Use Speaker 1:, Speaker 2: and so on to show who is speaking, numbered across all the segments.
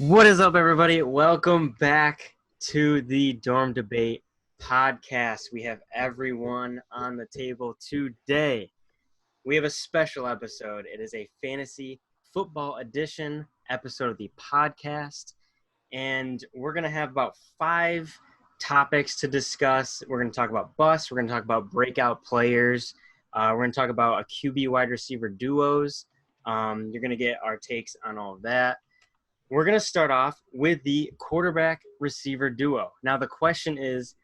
Speaker 1: What is up, everybody? Welcome back to the Dorm Debate podcast. We have everyone on the table today. We have a special episode. It is a fantasy football edition episode of the podcast, and we're going to have about 5 topics to discuss. We're going to talk about busts. We're going to talk about breakout players. We're going to talk about a QB wide receiver duos. You're going to get our takes on all of that. We're going to start off with the quarterback receiver duo. Now, the question is,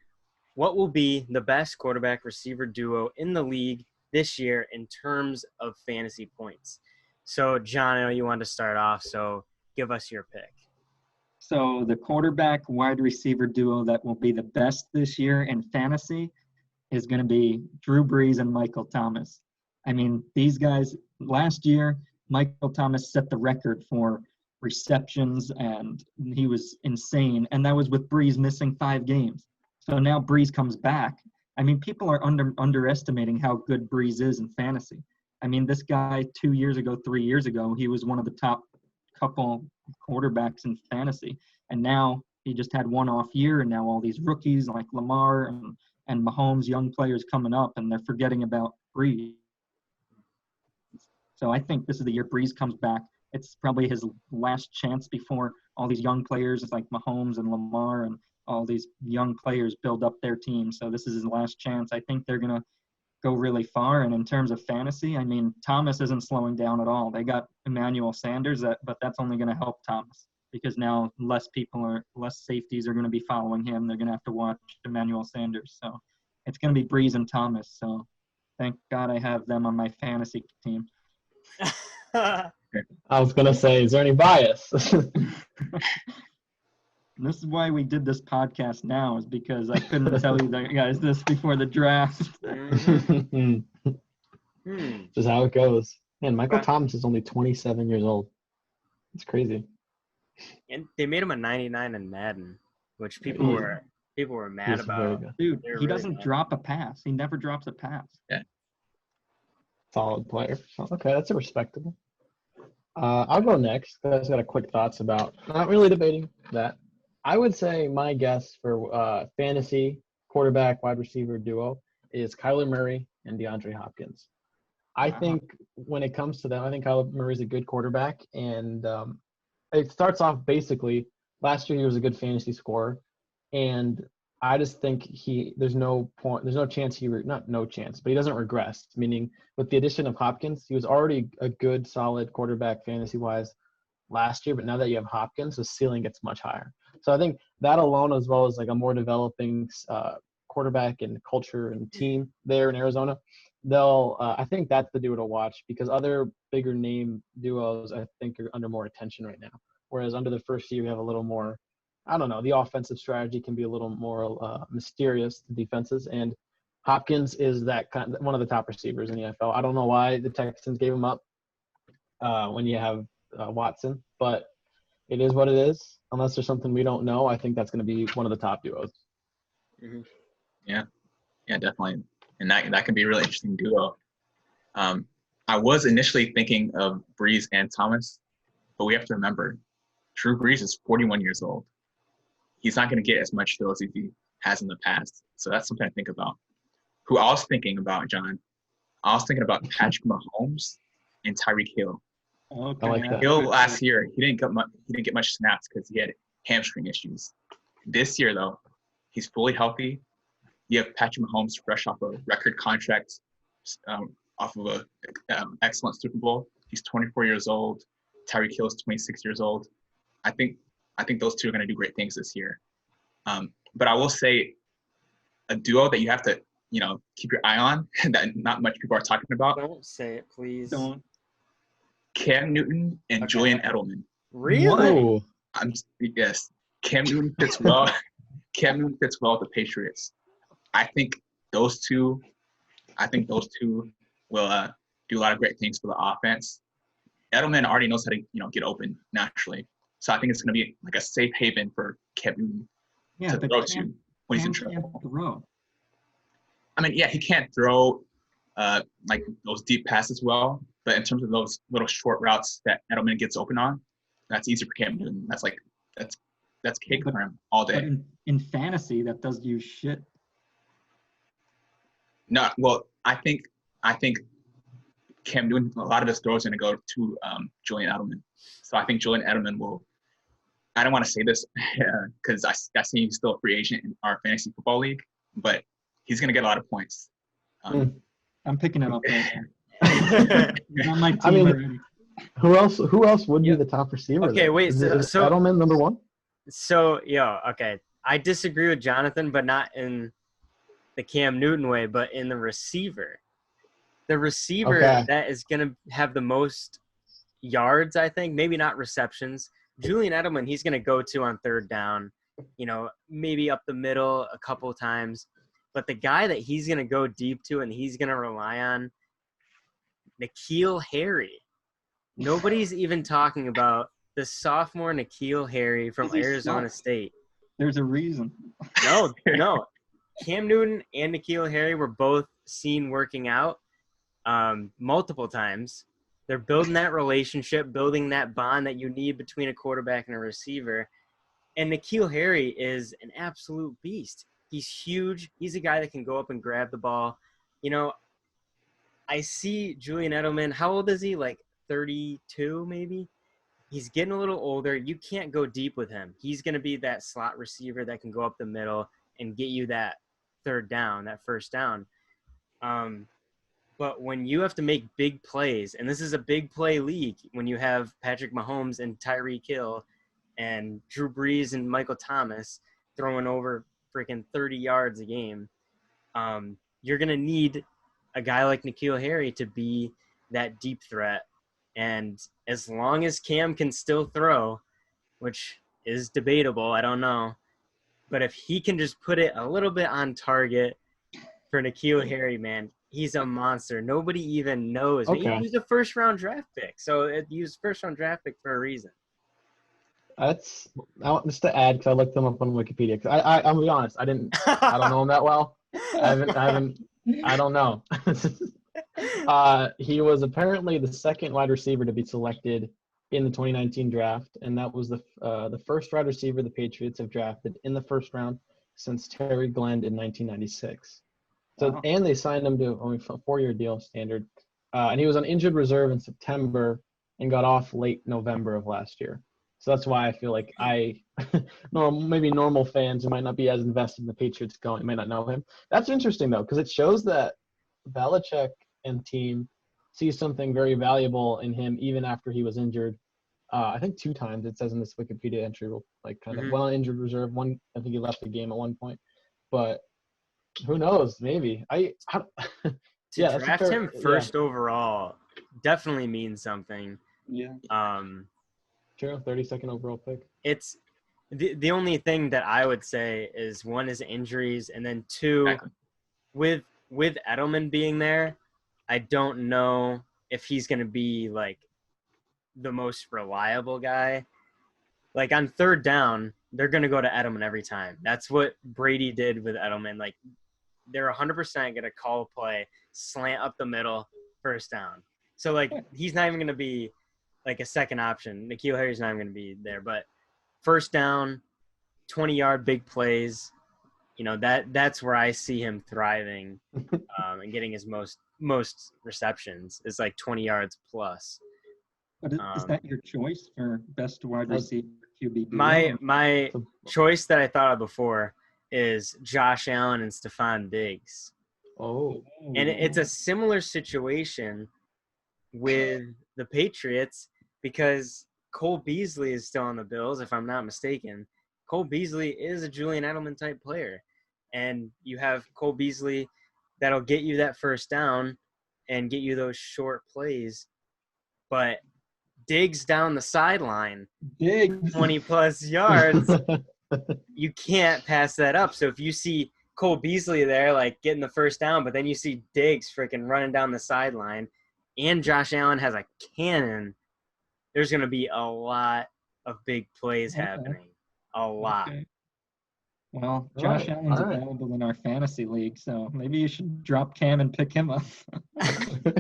Speaker 1: what will be the best quarterback receiver duo in the league this year in terms of fantasy points? So, John, I know you wanted to start off, so give us your pick.
Speaker 2: So the quarterback wide receiver duo that will be the best this year in fantasy is going to be Drew Brees and Michael Thomas. I mean, these guys, last year, Michael Thomas set the record for receptions, and he was insane. And that was with Brees missing 5 games. So now Brees comes back. I mean, people are underestimating how good Brees is in fantasy. I mean, this guy 2 years ago, 3 years ago, he was one of the top couple quarterbacks in fantasy. And now he just had one off year, and now all these rookies like Lamar and Mahomes, young players coming up, and they're forgetting about Brees. So I think this is the year Brees comes back. It's probably his last chance before all these young players like Mahomes and Lamar and all these young players build up their team. So this is his last chance. I think they're going to go really far. And in terms of fantasy, I mean, Thomas isn't slowing down at all. They got Emmanuel Sanders, but that's only going to help Thomas because now less safeties are going to be following him. They're going to have to watch Emmanuel Sanders. So it's going to be Brees and Thomas. So thank God I have them on my fantasy team.
Speaker 3: I was going to say, is there any bias?
Speaker 2: This is why we did this podcast now, is because I couldn't tell you guys this before the draft.
Speaker 3: Just how it goes. Man, Michael Thomas is only 27 years old. It's crazy.
Speaker 1: And they made him a 99 in Madden, which people were mad about.
Speaker 2: Dude, he doesn't drop a pass. He never drops a pass.
Speaker 3: Yeah. Solid player. Okay, that's a respectable. I'll go next. I just got a quick thoughts about, not really debating that. I would say my guess for fantasy quarterback wide receiver duo is Kyler Murray and DeAndre Hopkins. I think when it comes to them, I think Kyler Murray is a good quarterback, and it starts off basically last year he was a good fantasy scorer, and I just think there's no chance but he doesn't regress. Meaning with the addition of Hopkins, he was already a good solid quarterback fantasy wise last year, but now that you have Hopkins, the ceiling gets much higher. So I think that alone, as well as like a more developing quarterback and culture and team there in Arizona, I think that's the duo to watch, because other bigger name duos I think are under more attention right now. Whereas under the first year, you have a little more, I don't know, the offensive strategy can be a little more mysterious to defenses, and Hopkins is one of the top receivers in the NFL. I don't know why the Texans gave him up when you have Watson, but it is what it is. Unless there's something we don't know, I think that's going to be one of the top duos.
Speaker 4: Mm-hmm. Yeah, definitely. And that can be a really interesting duo. I was initially thinking of Brees and Thomas, but we have to remember, Drew Brees is 41 years old. He's not going to get as much throws as he has in the past. So that's something to think about. Who I was thinking about, John, I was thinking about Patrick Mahomes and Tyreek Hill.
Speaker 2: Okay.
Speaker 4: Like Hill last year, he didn't get much snaps because he had hamstring issues. This year, though, he's fully healthy. You have Patrick Mahomes fresh off a record contract, off of an excellent Super Bowl. He's 24 years old. Tyreek Hill is 26 years old. I think those two are going to do great things this year. But I will say a duo that you have to, keep your eye on that not much people are talking about.
Speaker 1: Don't say it, please.
Speaker 4: Don't. Cam Newton and Julian Edelman.
Speaker 1: Really?
Speaker 4: Yes. Cam Newton fits well. Cam Newton fits well with the Patriots. I think those two will do a lot of great things for the offense. Edelman already knows how to, get open naturally. So I think it's going to be like a safe haven for Cam Newton to throw to when he's in trouble. I mean, he can't throw like those deep passes well, but in terms of those little short routes that Edelman gets open on, that's easy for Cam Newton. That's like That's cake for him all
Speaker 2: But
Speaker 4: day.
Speaker 2: in fantasy, that does you shit.
Speaker 4: No, well, I think Cam Newton, a lot of his throws are going to go to Julian Edelman. So I think Julian Edelman will. I don't want to say this because I see he's still a free agent in our fantasy football league, but he's going to get a lot of points.
Speaker 2: I'm picking him up right now. He's on my team already.
Speaker 3: Who else would be the top receiver?
Speaker 1: Okay,
Speaker 3: then?
Speaker 1: wait.
Speaker 3: Is
Speaker 1: So
Speaker 3: Edelman number one?
Speaker 1: So, okay. I disagree with Jonathan, but not in the Cam Newton way, but in the receiver. The receiver that is going to have the most yards, I think, maybe not receptions. Julian Edelman, he's going to go to on third down, maybe up the middle a couple times. But the guy that he's going to go deep to and he's going to rely on, N'Keal Harry. Nobody's even talking about the sophomore N'Keal Harry from Arizona State.
Speaker 2: There's a reason.
Speaker 1: No. Cam Newton and N'Keal Harry were both seen working out multiple times. They're building that relationship, building that bond that you need between a quarterback and a receiver. And N'Keal Harry is an absolute beast. He's huge. He's a guy that can go up and grab the ball. I see Julian Edelman. How old is he? Like 32 maybe? He's getting a little older. You can't go deep with him. He's going to be that slot receiver that can go up the middle and get you that third down, that first down. But when you have to make big plays, and this is a big play league, when you have Patrick Mahomes and Tyreek Hill and Drew Brees and Michael Thomas throwing over freaking 30 yards a game, you're going to need a guy like N'Keal Harry to be that deep threat. And as long as Cam can still throw, which is debatable, I don't know, but if he can just put it a little bit on target for N'Keal Harry, man, he's a monster. Nobody even knows.
Speaker 3: Okay.
Speaker 1: He was a first-round draft pick, so he was first-round draft pick for a reason.
Speaker 3: Just to add, because I looked him up on Wikipedia. Because I'm gonna be honest, I don't know him that well. I don't know. He was apparently the second wide receiver to be selected in the 2019 draft, and that was the first wide receiver the Patriots have drafted in the first round since Terry Glenn in 1996. So,
Speaker 2: Wow.
Speaker 3: And they signed him to only a 4-year deal standard, and he was on injured reserve in September and got off late November of last year. So that's why I feel like maybe normal fans who might not be as invested in the Patriots might not know him. That's interesting though, because it shows that Belichick and team see something very valuable in him even after he was injured. I think 2 times it says in this Wikipedia entry, like kind of one on injured reserve. One, I think he left the game at one point, but who knows? Maybe
Speaker 1: Draft him first overall definitely means something.
Speaker 2: Yeah.
Speaker 3: True, 32nd overall pick.
Speaker 1: It's the only thing that I would say is, one is injuries, and then 2, with Edelman being there, I don't know if he's going to be like the most reliable guy. Like on third down, they're going to go to Edelman every time. That's what Brady did with Edelman. Like they're 100% going to call a play, slant up the middle, first down. So like he's not even going to be like a second option. N'Keal Harry's not even going to be there, but first down, 20-yard big plays, that's where I see him thriving and getting his most receptions is like 20 yards plus.
Speaker 2: But is that your choice for best wide receiver QB?
Speaker 1: My choice that I thought of before is Josh Allen and Stephon Diggs.
Speaker 3: Oh.
Speaker 1: And it's a similar situation with the Patriots because Cole Beasley is still on the Bills, if I'm not mistaken. Cole Beasley is a Julian Edelman type player. And you have Cole Beasley that'll get you that first down and get you those short plays. But Diggs down the sideline, 20-plus yards, you can't pass that up. So if you see Cole Beasley there, like, getting the first down, but then you see Diggs freaking running down the sideline, and Josh Allen has a cannon, there's going to be a lot of big plays happening. A lot.
Speaker 2: Okay. Well, Josh Allen's available in our fantasy league, so maybe you should drop Cam and pick him up.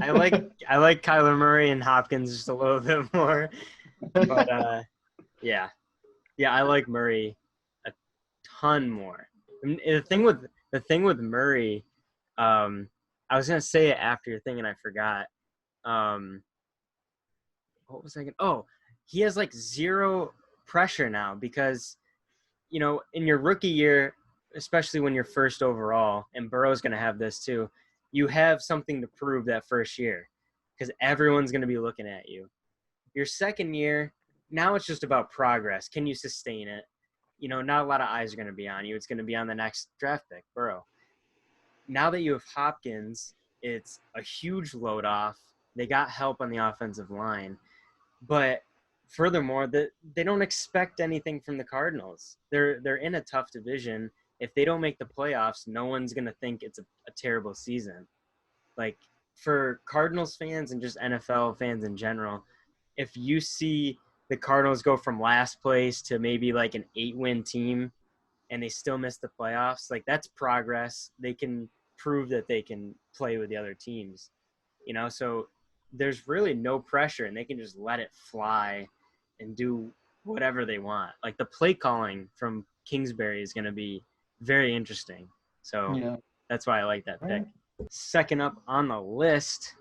Speaker 1: I like Kyler Murray and Hopkins just a little bit more. But, yeah. Yeah, I like Murray a ton more. And the thing with Murray, I was gonna say it after your thing and I forgot. What was I gonna? Oh, he has like zero pressure now because, in your rookie year, especially when you're first overall, and Burrow's gonna have this too, you have something to prove that first year because everyone's gonna be looking at you. Your second year, now it's just about progress. Can you sustain it? Not a lot of eyes are going to be on you. It's going to be on the next draft pick, Burrow. Now that you have Hopkins, it's a huge load off. They got help on the offensive line. But furthermore, they don't expect anything from the Cardinals. They're in a tough division. If they don't make the playoffs, no one's going to think it's a terrible season. Like, for Cardinals fans and just NFL fans in general, if you see the Cardinals go from last place to maybe like an 8-win team and they still miss the playoffs, like that's progress. They can prove that they can play with the other teams, so there's really no pressure and they can just let it fly and do whatever they want. Like the play calling from Kingsbury is going to be very interesting. So That's why I like that pick. Second up on the list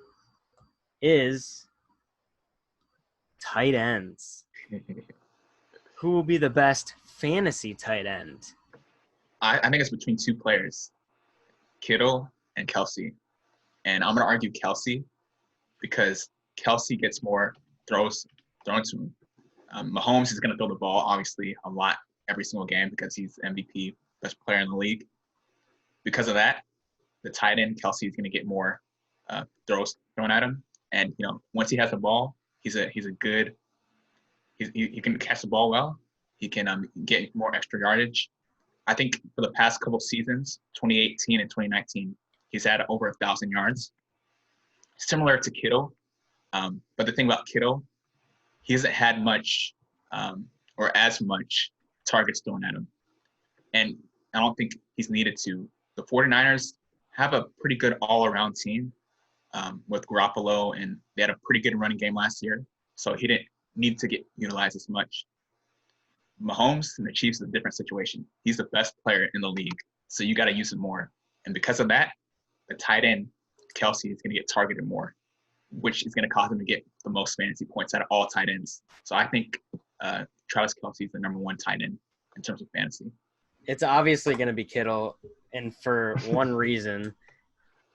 Speaker 1: is tight ends. Who will be the best fantasy tight end?
Speaker 4: I think it's between two players, Kittle and Kelsey. And I'm going to argue Kelsey because Kelsey gets more throws thrown to him. Mahomes is going to throw the ball, obviously, a lot every single game because he's MVP, best player in the league. Because of that, the tight end, Kelsey, is going to get more throws thrown at him. And, once he has the ball, he can catch the ball well. He can get more extra yardage. I think for the past couple seasons, 2018 and 2019, he's had over 1,000 yards, similar to Kittle. But the thing about Kittle, he hasn't had much or as much targets thrown at him. And I don't think he's needed to. The 49ers have a pretty good all-around team with Garoppolo, and they had a pretty good running game last year. So he didn't need to get utilized as much. Mahomes and the Chiefs is a different situation. He's the best player in the league, so you got to use him more. And because of that, the tight end, Kelsey, is going to get targeted more, which is going to cause him to get the most fantasy points out of all tight ends. So I think Travis Kelsey is the number one tight end in terms of fantasy.
Speaker 1: It's obviously going to be Kittle, and for one reason,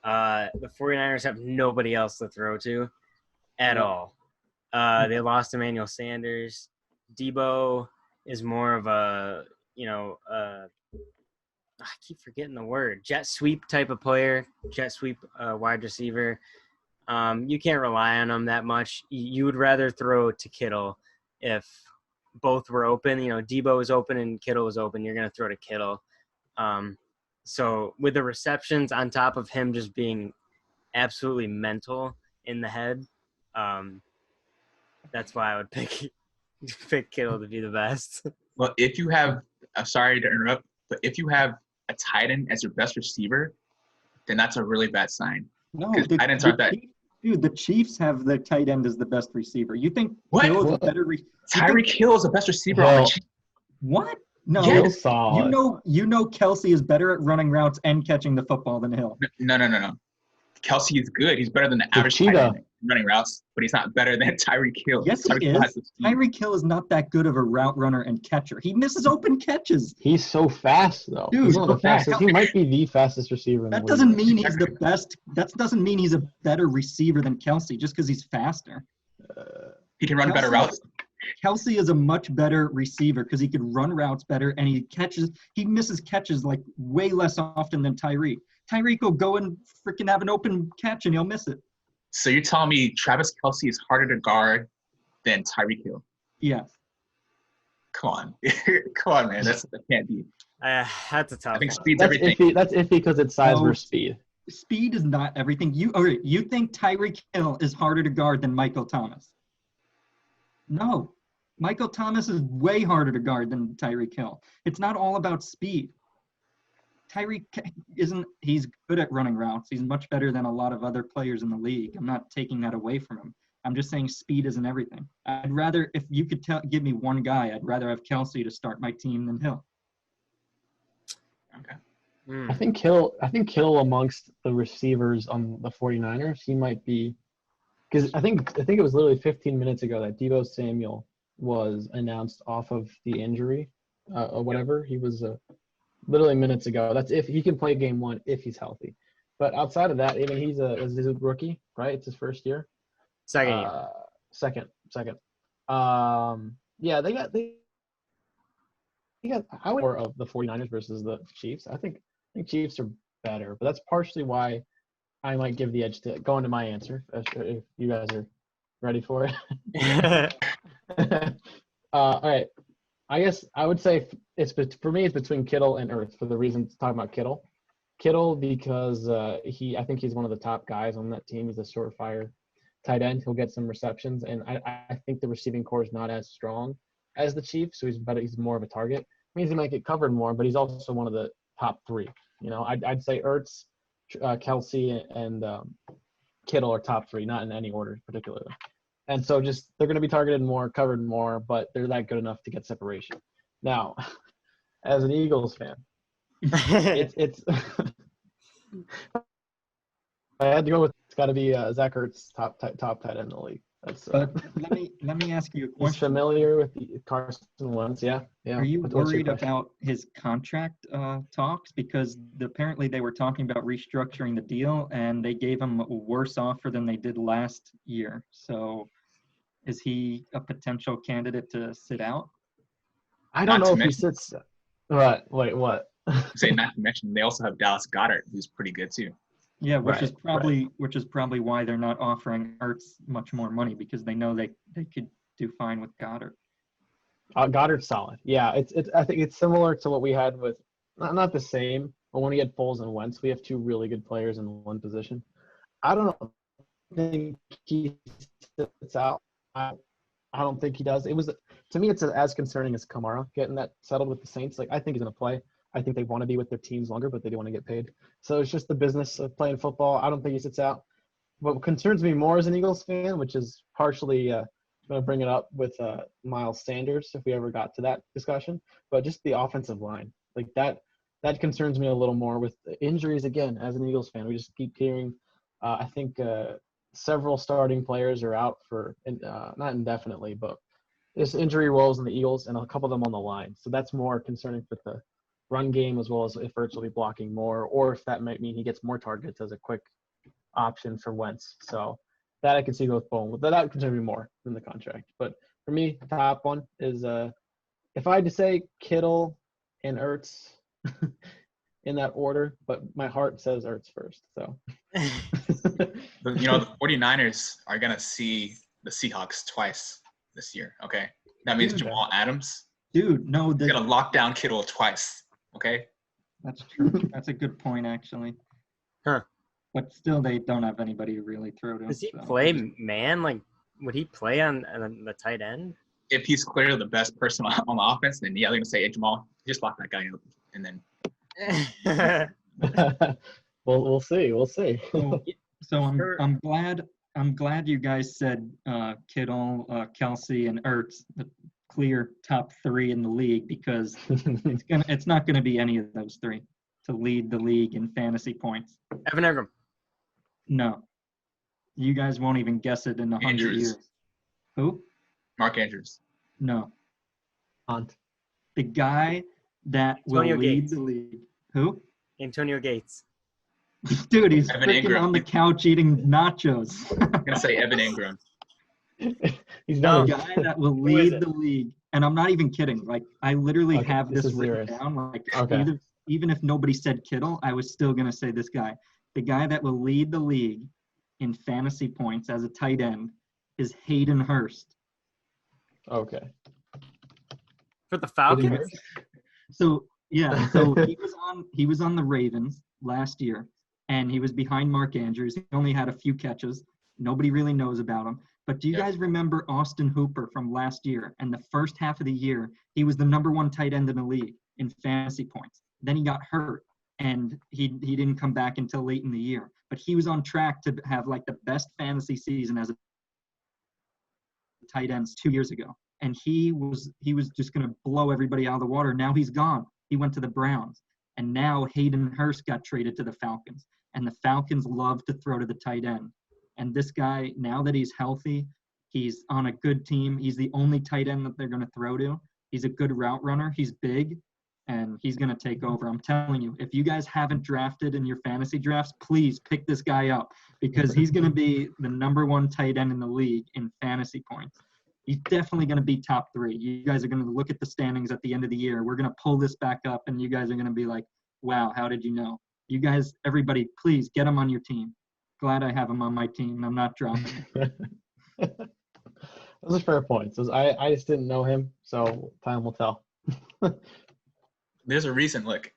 Speaker 1: the 49ers have nobody else to throw to at all. They lost Emmanuel Sanders. Debo is more of a, I keep forgetting the word, jet sweep type of player, jet sweep wide receiver. You can't rely on him that much. You would rather throw to Kittle if both were open. Debo was open and Kittle was open. You're going to throw to Kittle. So with the receptions on top of him just being absolutely mental in the head, that's why I would pick Kittle to be the best.
Speaker 4: Well, if you have – I'm sorry to interrupt, but if you have a tight end as your best receiver, then that's a really bad sign.
Speaker 2: No,
Speaker 4: tight ends aren't that –
Speaker 2: dude, the Chiefs have their tight end as the best receiver. You think Hill is a better receiver?
Speaker 4: Tyreek Hill is the best receiver on the Chiefs.
Speaker 2: What? No,
Speaker 4: Yes.
Speaker 2: you know Kelsey is better at running routes and catching the football than Hill.
Speaker 4: No. Kelsey is good. He's better than the average tight end running routes, but he's not better than Tyreek Hill.
Speaker 2: Yes, he is. Tyreek Hill is not that good of a route runner and catcher. He misses open catches.
Speaker 3: He's so fast, though.
Speaker 2: Dude,
Speaker 3: he's one of the fastest. He might be the fastest receiver in the league.
Speaker 2: That doesn't mean he's the best. That doesn't mean he's a better receiver than Kelsey just because he's faster.
Speaker 4: He can run better routes.
Speaker 2: Kelsey is a much better receiver because he can run routes better and he misses catches like way less often than Tyreek. Tyreek will go and freaking have an open catch and he'll miss it.
Speaker 4: So you're telling me Travis Kelsey is harder to guard than Tyreek Hill?
Speaker 2: Yes.
Speaker 4: Come on. Come on, man. That can't be.
Speaker 1: That's a tough
Speaker 4: I think
Speaker 1: one.
Speaker 4: speed's everything.
Speaker 3: That's iffy because it's size versus speed.
Speaker 2: Speed is not everything. You think Tyreek Hill is harder to guard than Michael Thomas? No. Michael Thomas is way harder to guard than Tyreek Hill. It's not all about speed. Tyreek he's good at running routes. He's much better than a lot of other players in the league. I'm not taking that away from him. I'm just saying speed isn't everything. I'd rather, if you could give me one guy, I'd rather have Kelsey to start my team than Hill.
Speaker 4: Okay.
Speaker 3: I think Hill amongst the receivers on the 49ers, he might be, because I think it was literally 15 minutes ago that Deebo Samuel was announced off of the injury or whatever. He was literally minutes ago. That's if he can play game 1 if he's healthy. But outside of that, even he's a rookie, right? It's his first year.
Speaker 1: Second year.
Speaker 3: Second. Yeah, they got I would more of the 49ers versus the Chiefs. I think Chiefs are better, but that's partially why I might give the edge to go into my answer if you guys are ready for it. All right. I guess I would say for me it's between Kittle and Ertz for the reason talking about Kittle. Kittle because I think he's one of the top guys on that team. He's a surefire tight end. He'll get some receptions, and I think the receiving core is not as strong as the Chiefs, so he's more of a target. It means he might get covered more, but he's also one of the top 3. You know, I'd say Ertz, Kelsey, and Kittle are top 3, not in any order particularly. And so just they're going to be targeted more, covered more, but they're that good enough to get separation. Now, as an Eagles fan, it's I had to go with it's got to be Zach Ertz, top tight end in the league. That's,
Speaker 2: but let me ask you a question.
Speaker 3: He's familiar with the Carson Wentz, yeah.
Speaker 2: Are you worried about his contract talks? Because apparently they were talking about restructuring the deal, and they gave him a worse offer than they did last year. So is he a potential candidate to sit out?
Speaker 3: I don't know if he sits. Right. Wait, what?
Speaker 4: Say not to mention they also have Dallas Goddard, who's pretty good too.
Speaker 2: Yeah, which is probably why they're not offering Ertz much more money, because they know they could do fine with Goddard.
Speaker 3: Goddard's solid. Yeah, I think it's similar to what we had with not the same, but when we had Foles and Wentz, we have 2 really good players in one position. I don't think he sits out. I don't think he does. It was to me, it's as concerning as Kamara getting that settled with the Saints. Like I think he's gonna play. I think they want to be with their teams longer, but they do want to get paid. So it's just the business of playing football. I don't think he sits out. What concerns me more as an Eagles fan, which is partially going to bring it up with Miles Sanders if we ever got to that discussion, but just the offensive line. Like that concerns me a little more with injuries again as an Eagles fan. We just keep hearing, I think several starting players are out for not indefinitely, but there's injury woes in the Eagles and a couple of them on the line. So that's more concerning for the run game, as well as if Ertz will be blocking more, or if that might mean he gets more targets as a quick option for Wentz. So that I can see both bone. That would concern me more than the contract. But for me, the top one is if I had to say Kittle and Ertz in that order, but my heart says Ertz first. So
Speaker 4: the 49ers are gonna see the Seahawks twice this year. Okay, that means Jamal Adams.
Speaker 2: Dude, no,
Speaker 4: they're gonna lock down Kittle twice. Okay.
Speaker 2: That's true. That's a good point, actually.
Speaker 1: Huh.
Speaker 2: But still, they don't have anybody to really throw to.
Speaker 1: Does he play man? Like, would he play on the tight end?
Speaker 4: If he's clearly the best person on the offense, then yeah, they're gonna say, "Hey, Jamal, just lock that guy up," and
Speaker 3: then. We'll see.
Speaker 2: So I'm glad you guys said Kittle, Kelsey, and Ertz, the clear top 3 in the league, because it's not gonna be any of those 3 to lead the league in fantasy points.
Speaker 1: Evan Engram.
Speaker 2: No, you guys won't even guess it in 100 years. Who?
Speaker 4: Mark Andrews.
Speaker 2: No.
Speaker 3: Hunt.
Speaker 2: The guy that
Speaker 1: Antonio
Speaker 2: will lead
Speaker 1: Gates.
Speaker 2: the league. Who?
Speaker 1: Antonio Gates.
Speaker 2: Dude, he's
Speaker 4: Evan
Speaker 2: freaking
Speaker 4: Engram.
Speaker 2: on the couch eating nachos.
Speaker 4: I'm gonna say Evan Engram.
Speaker 3: He's
Speaker 2: The
Speaker 3: not.
Speaker 2: guy that will lead the league. And I'm not even kidding. Like, I literally have this written
Speaker 3: serious.
Speaker 2: down. Like,
Speaker 3: Okay.
Speaker 2: even if nobody said Kittle, I was still going to say this guy. The guy that will lead the league in fantasy points as a tight end is Hayden Hurst.
Speaker 3: Okay.
Speaker 1: For the Falcons?
Speaker 2: So, yeah. So he was on the Ravens last year, and he was behind Mark Andrews. He only had a few catches. Nobody really knows about him. But do you guys remember Austin Hooper from last year? And the first half of the year, he was the #1 tight end in the league in fantasy points. Then he got hurt, and he didn't come back until late in the year. But he was on track to have like the best fantasy season as a tight ends 2 years ago, and he was just going to blow everybody out of the water. Now he's gone. He went to the Browns, and now Hayden Hurst got traded to the Falcons, and the Falcons love to throw to the tight end. And this guy, now that he's healthy, he's on a good team. He's the only tight end that they're going to throw to. He's a good route runner. He's big, and he's going to take over. I'm telling you, if you guys haven't drafted in your fantasy drafts, please pick this guy up because he's going to be the number 1 tight end in the league in fantasy points. He's definitely going to be top 3. You guys are going to look at the standings at the end of the year. We're going to pull this back up, and you guys are going to be like, wow, how did you know? You guys, everybody, please get him on your team. Glad I have him on my team. I'm not dropping him.
Speaker 3: Those are fair points. I just didn't know him, so time will tell.
Speaker 4: There's a reason. Look,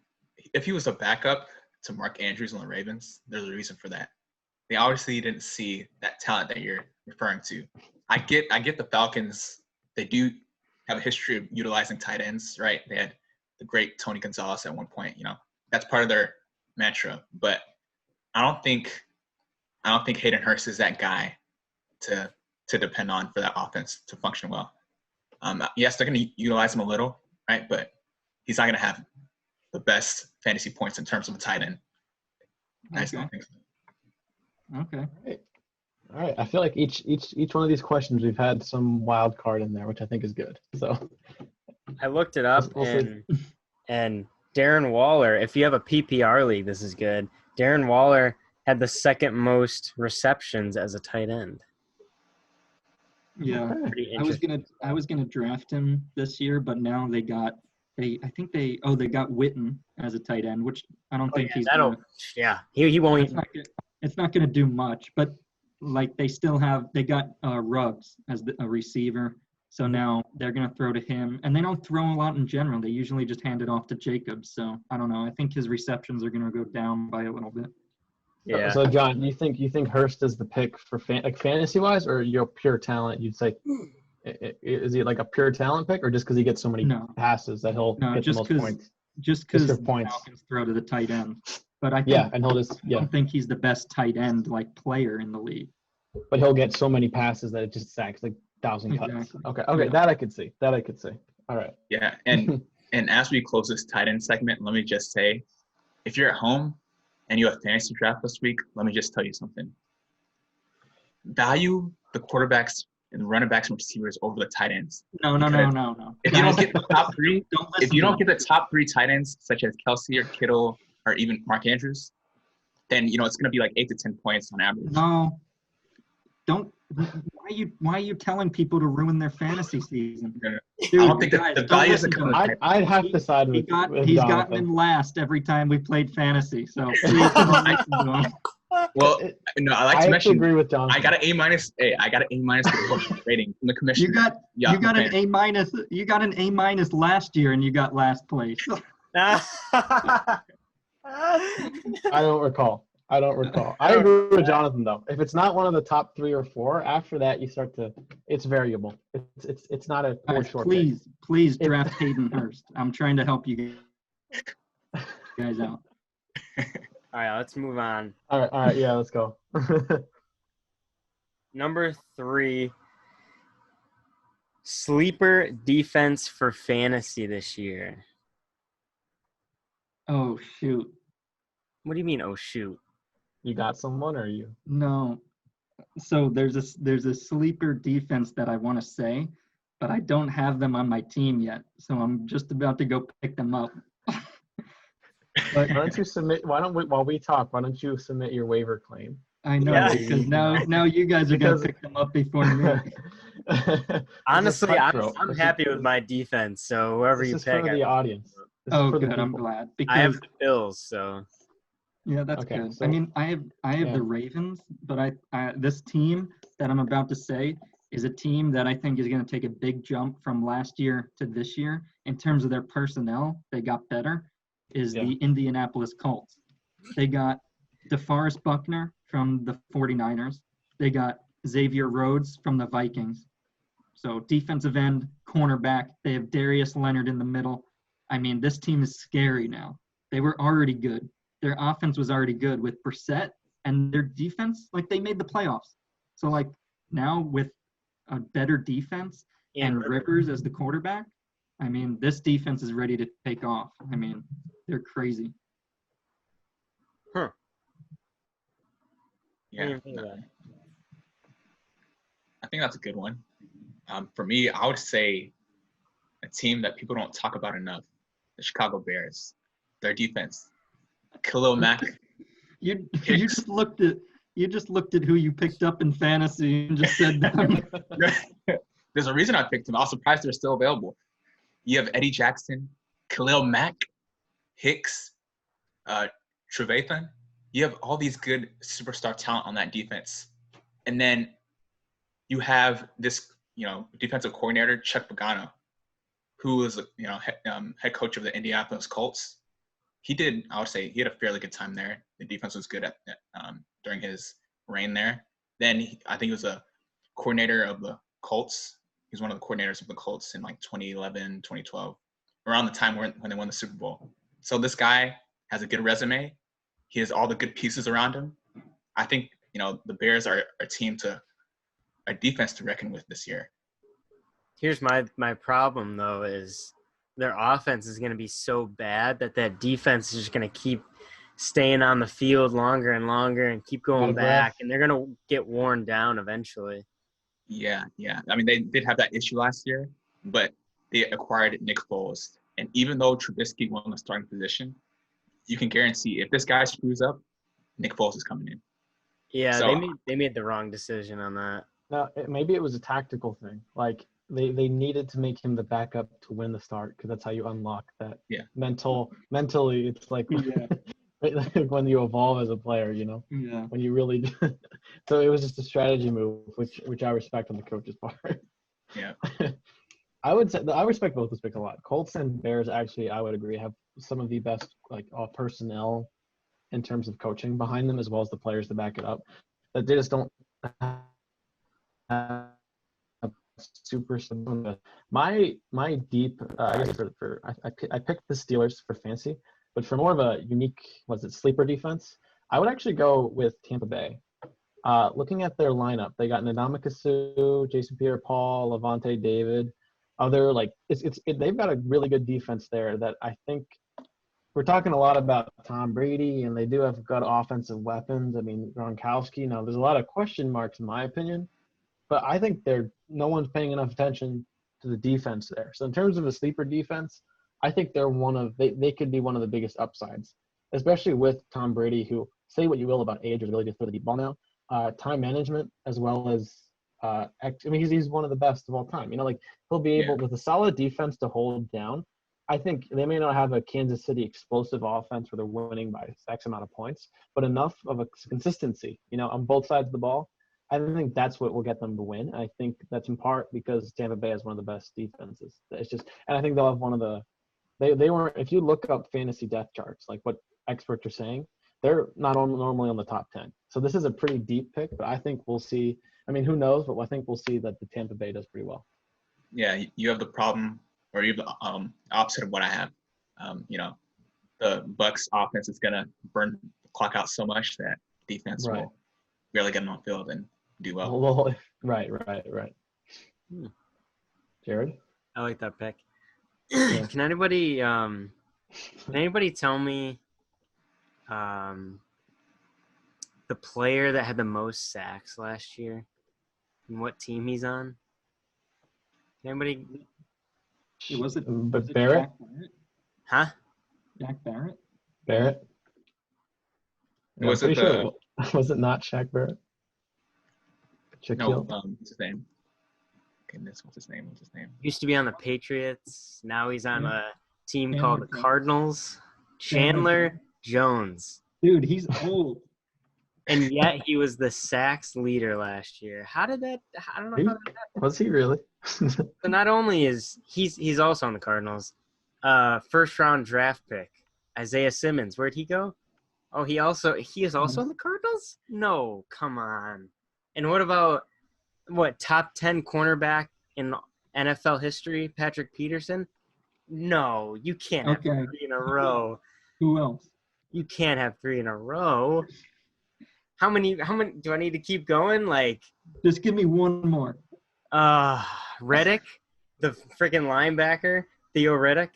Speaker 4: if he was a backup to Mark Andrews on the Ravens, there's a reason for that. They obviously didn't see that talent that you're referring to. I get the Falcons. They do have a history of utilizing tight ends, right? They had the great Tony Gonzalez at one point. You know, that's part of their mantra. But I don't think Hayden Hurst is that guy to depend on for that offense to function well. Yes, they're going to utilize him a little, right? But he's not going to have the best fantasy points in terms of a tight end. I just don't think so.
Speaker 2: Okay.
Speaker 3: All right. I feel like each one of these questions we've had some wild card in there, which I think is good. So
Speaker 1: I looked it up, and Darren Waller, if you have a PPR league, this is good. Darren Waller had the second most receptions as a tight end.
Speaker 2: Yeah, I was gonna draft him this year, but now they got Witten as a tight end, which I don't think he's.
Speaker 1: He won't.
Speaker 2: It's not gonna do much, but like they got Ruggs as a receiver, so now they're gonna throw to him, and they don't throw a lot in general. They usually just hand it off to Jacobs. So I don't know. I think his receptions are gonna go down by a little bit.
Speaker 1: Yeah.
Speaker 3: So John, you think Hurst is the pick for fantasy wise, or your pure talent? You'd say, is he like a pure talent pick, or just because he gets so many passes that he'll get the most points?
Speaker 2: Just because the Falcons throw to the tight end. But I think
Speaker 3: and he'll just
Speaker 2: I don't think he's the best tight end like player in the league.
Speaker 3: But he'll get so many passes that it just sacks like 1,000 cuts.
Speaker 2: Exactly.
Speaker 3: Okay, yeah. That I could see. All right.
Speaker 4: Yeah, and as we close this tight end segment, let me just say, if you're at home and you have fantasy draft this week, let me just tell you something. Value the quarterbacks and running backs and receivers over the tight ends.
Speaker 2: No.
Speaker 4: If you don't get the top 3, if you don't get the top 3 tight ends, such as Kelsey or Kittle or even Mark Andrews, then it's going to be like 8 to 10 points on average.
Speaker 2: No, don't. Why are you telling people to ruin their fantasy season?
Speaker 4: Dude, I don't think that the value doesn't come.
Speaker 3: I'd have to side with.
Speaker 2: He's gotten in last every time we played fantasy. So please don't listen to him.
Speaker 4: Well, no, I like to mention.
Speaker 3: Agree with John.
Speaker 4: I got an A-. Hey, I got an A- rating from the commissioner.
Speaker 2: You got an A-. You got an A- last year, and you got last place.
Speaker 3: I don't recall. I agree with Jonathan though. If it's not one of the top 3 or 4, after that you start to. It's variable. It's not a short.
Speaker 2: Please draft Hayden Hurst. I'm trying to help you guys out.
Speaker 1: All right, let's move on.
Speaker 3: All right, yeah, let's go.
Speaker 1: Number 3, sleeper defense for fantasy this year.
Speaker 2: Oh shoot!
Speaker 1: What do you mean? Oh shoot!
Speaker 3: You got someone, or you?
Speaker 2: No. So there's a sleeper defense that I want to say, but I don't have them on my team yet. So I'm just about to go pick them up.
Speaker 3: But while we talk, why don't you submit your waiver claim?
Speaker 2: I know, because now you guys are going to pick them up before me.
Speaker 1: Honestly, I'm happy with my defense, so whoever you pick.
Speaker 3: For the audience.
Speaker 2: Good. I'm glad. Because
Speaker 1: I have the Bills, so.
Speaker 2: Yeah, that's good. So, I mean, I have the Ravens, but this team that I'm about to say is a team that I think is going to take a big jump from last year to this year in terms of their personnel. They got better. The Indianapolis Colts. They got DeForest Buckner from the 49ers. They got Xavier Rhodes from the Vikings. So defensive end, cornerback. They have Darius Leonard in the middle. I mean, this team is scary now. They were already good. Their offense was already good with Brissett, and their defense, like, they made the playoffs. So, like, now with a better defense and Rivers as the quarterback, I mean, this defense is ready to take off. I mean, they're crazy.
Speaker 1: Huh.
Speaker 4: Yeah. I think that's a good one. For me, I would say a team that people don't talk about enough, the Chicago Bears. Their defense. Khalil Mack.
Speaker 2: You just looked at who you picked up in fantasy and just said that.
Speaker 4: There's a reason I picked them. I was surprised they're still available. You have Eddie Jackson, Khalil Mack, Hicks, Trevathan. You have all these good superstar talent on that defense. And then you have this, defensive coordinator, Chuck Pagano, who is, head coach of the Indianapolis Colts. I would say he had a fairly good time there. The defense was good during his reign there. Then I think he was a coordinator of the Colts. He was one of the coordinators of the Colts in like 2011, 2012, around the time when they won the Super Bowl. So this guy has a good resume. He has all the good pieces around him. I think, the Bears are a defense to reckon with this year.
Speaker 1: Here's my problem, though, is their offense is going to be so bad that defense is just going to keep staying on the field longer and longer and keep going back, and they're going to get worn down eventually.
Speaker 4: Yeah. I mean, they did have that issue last year, but they acquired Nick Foles. And even though Trubisky won the starting position, you can guarantee if this guy screws up, Nick Foles is coming in.
Speaker 1: Yeah, so, they made the wrong decision on that.
Speaker 3: No, maybe it was a tactical thing. Like they needed to make him the backup to win the start because that's how you unlock that.
Speaker 4: Yeah.
Speaker 3: Mentally, it's like when you evolve as a player, Yeah. When you really. So it was just a strategy move, which I respect on the coach's part.
Speaker 4: Yeah.
Speaker 3: I would say I respect both those picks a lot. Colts and Bears, actually, I would agree, have some of the best personnel in terms of coaching behind them, as well as the players to back it up. That they just don't have super. My deep. I guess I picked the Steelers for fantasy, but for more of a unique, sleeper defense, I would actually go with Tampa Bay. Looking at their lineup, they got Ndamukong Suh, Jason Pierre-Paul, Levante David. They've got a really good defense there that I think we're talking a lot about Tom Brady, and they do have got offensive weapons. I mean, Gronkowski. Now, there's a lot of question marks in my opinion, but I think no one's paying enough attention to the defense there. So in terms of a sleeper defense, I think they could be one of the biggest upsides, especially with Tom Brady, who, say what you will about age, is really good for the deep ball now. Time management, as well as he's one of the best of all time. He'll be able with a solid defense to hold down. I think they may not have a Kansas City explosive offense where they're winning by X amount of points, but enough of a consistency, on both sides of the ball. I think that's what will get them to win. I think that's in part because Tampa Bay has one of the best defenses. And I think they'll have one of the. They were. If you look up fantasy depth charts, like what experts are saying, they're not normally on the top 10. So this is a pretty deep pick, but I think we'll see. I mean, who knows? But I think we'll see that the Tampa Bay does pretty well.
Speaker 4: Yeah, you have the problem, or you have the opposite of what I have. The Bucs offense is gonna burn the clock out so much that defense will barely get them on field and do well.
Speaker 3: Right. Jared,
Speaker 1: I like that pick. Can anybody tell me the player that had the most sacks last year and what team he's on? Anybody?
Speaker 2: Was it
Speaker 3: Barrett?
Speaker 1: Huh?
Speaker 2: Jack Barrett?
Speaker 3: Barrett?
Speaker 4: Was it
Speaker 3: was it not Shaq Barrett?
Speaker 4: No, what's his name? Goodness, what's his name?
Speaker 1: Used to be on the Patriots. Now he's on a team called the Cardinals. Chandler Jones.
Speaker 2: Dude, he's old.
Speaker 1: And yet he was the sacks leader last year. How did that? I don't know how that happened.
Speaker 3: Was he really?
Speaker 1: So not only is he's also on the Cardinals. First round draft pick Isaiah Simmons. Where'd he go? Oh, he is also on the Cardinals? No, come on. And what about top 10 cornerback in NFL history, Patrick Peterson? No, you can't have 3 in a row.
Speaker 2: Who else?
Speaker 1: You can't have 3 in a row. How many do I need to keep going?
Speaker 2: Just give me one more.
Speaker 1: Reddick, the freaking linebacker, Theo Reddick.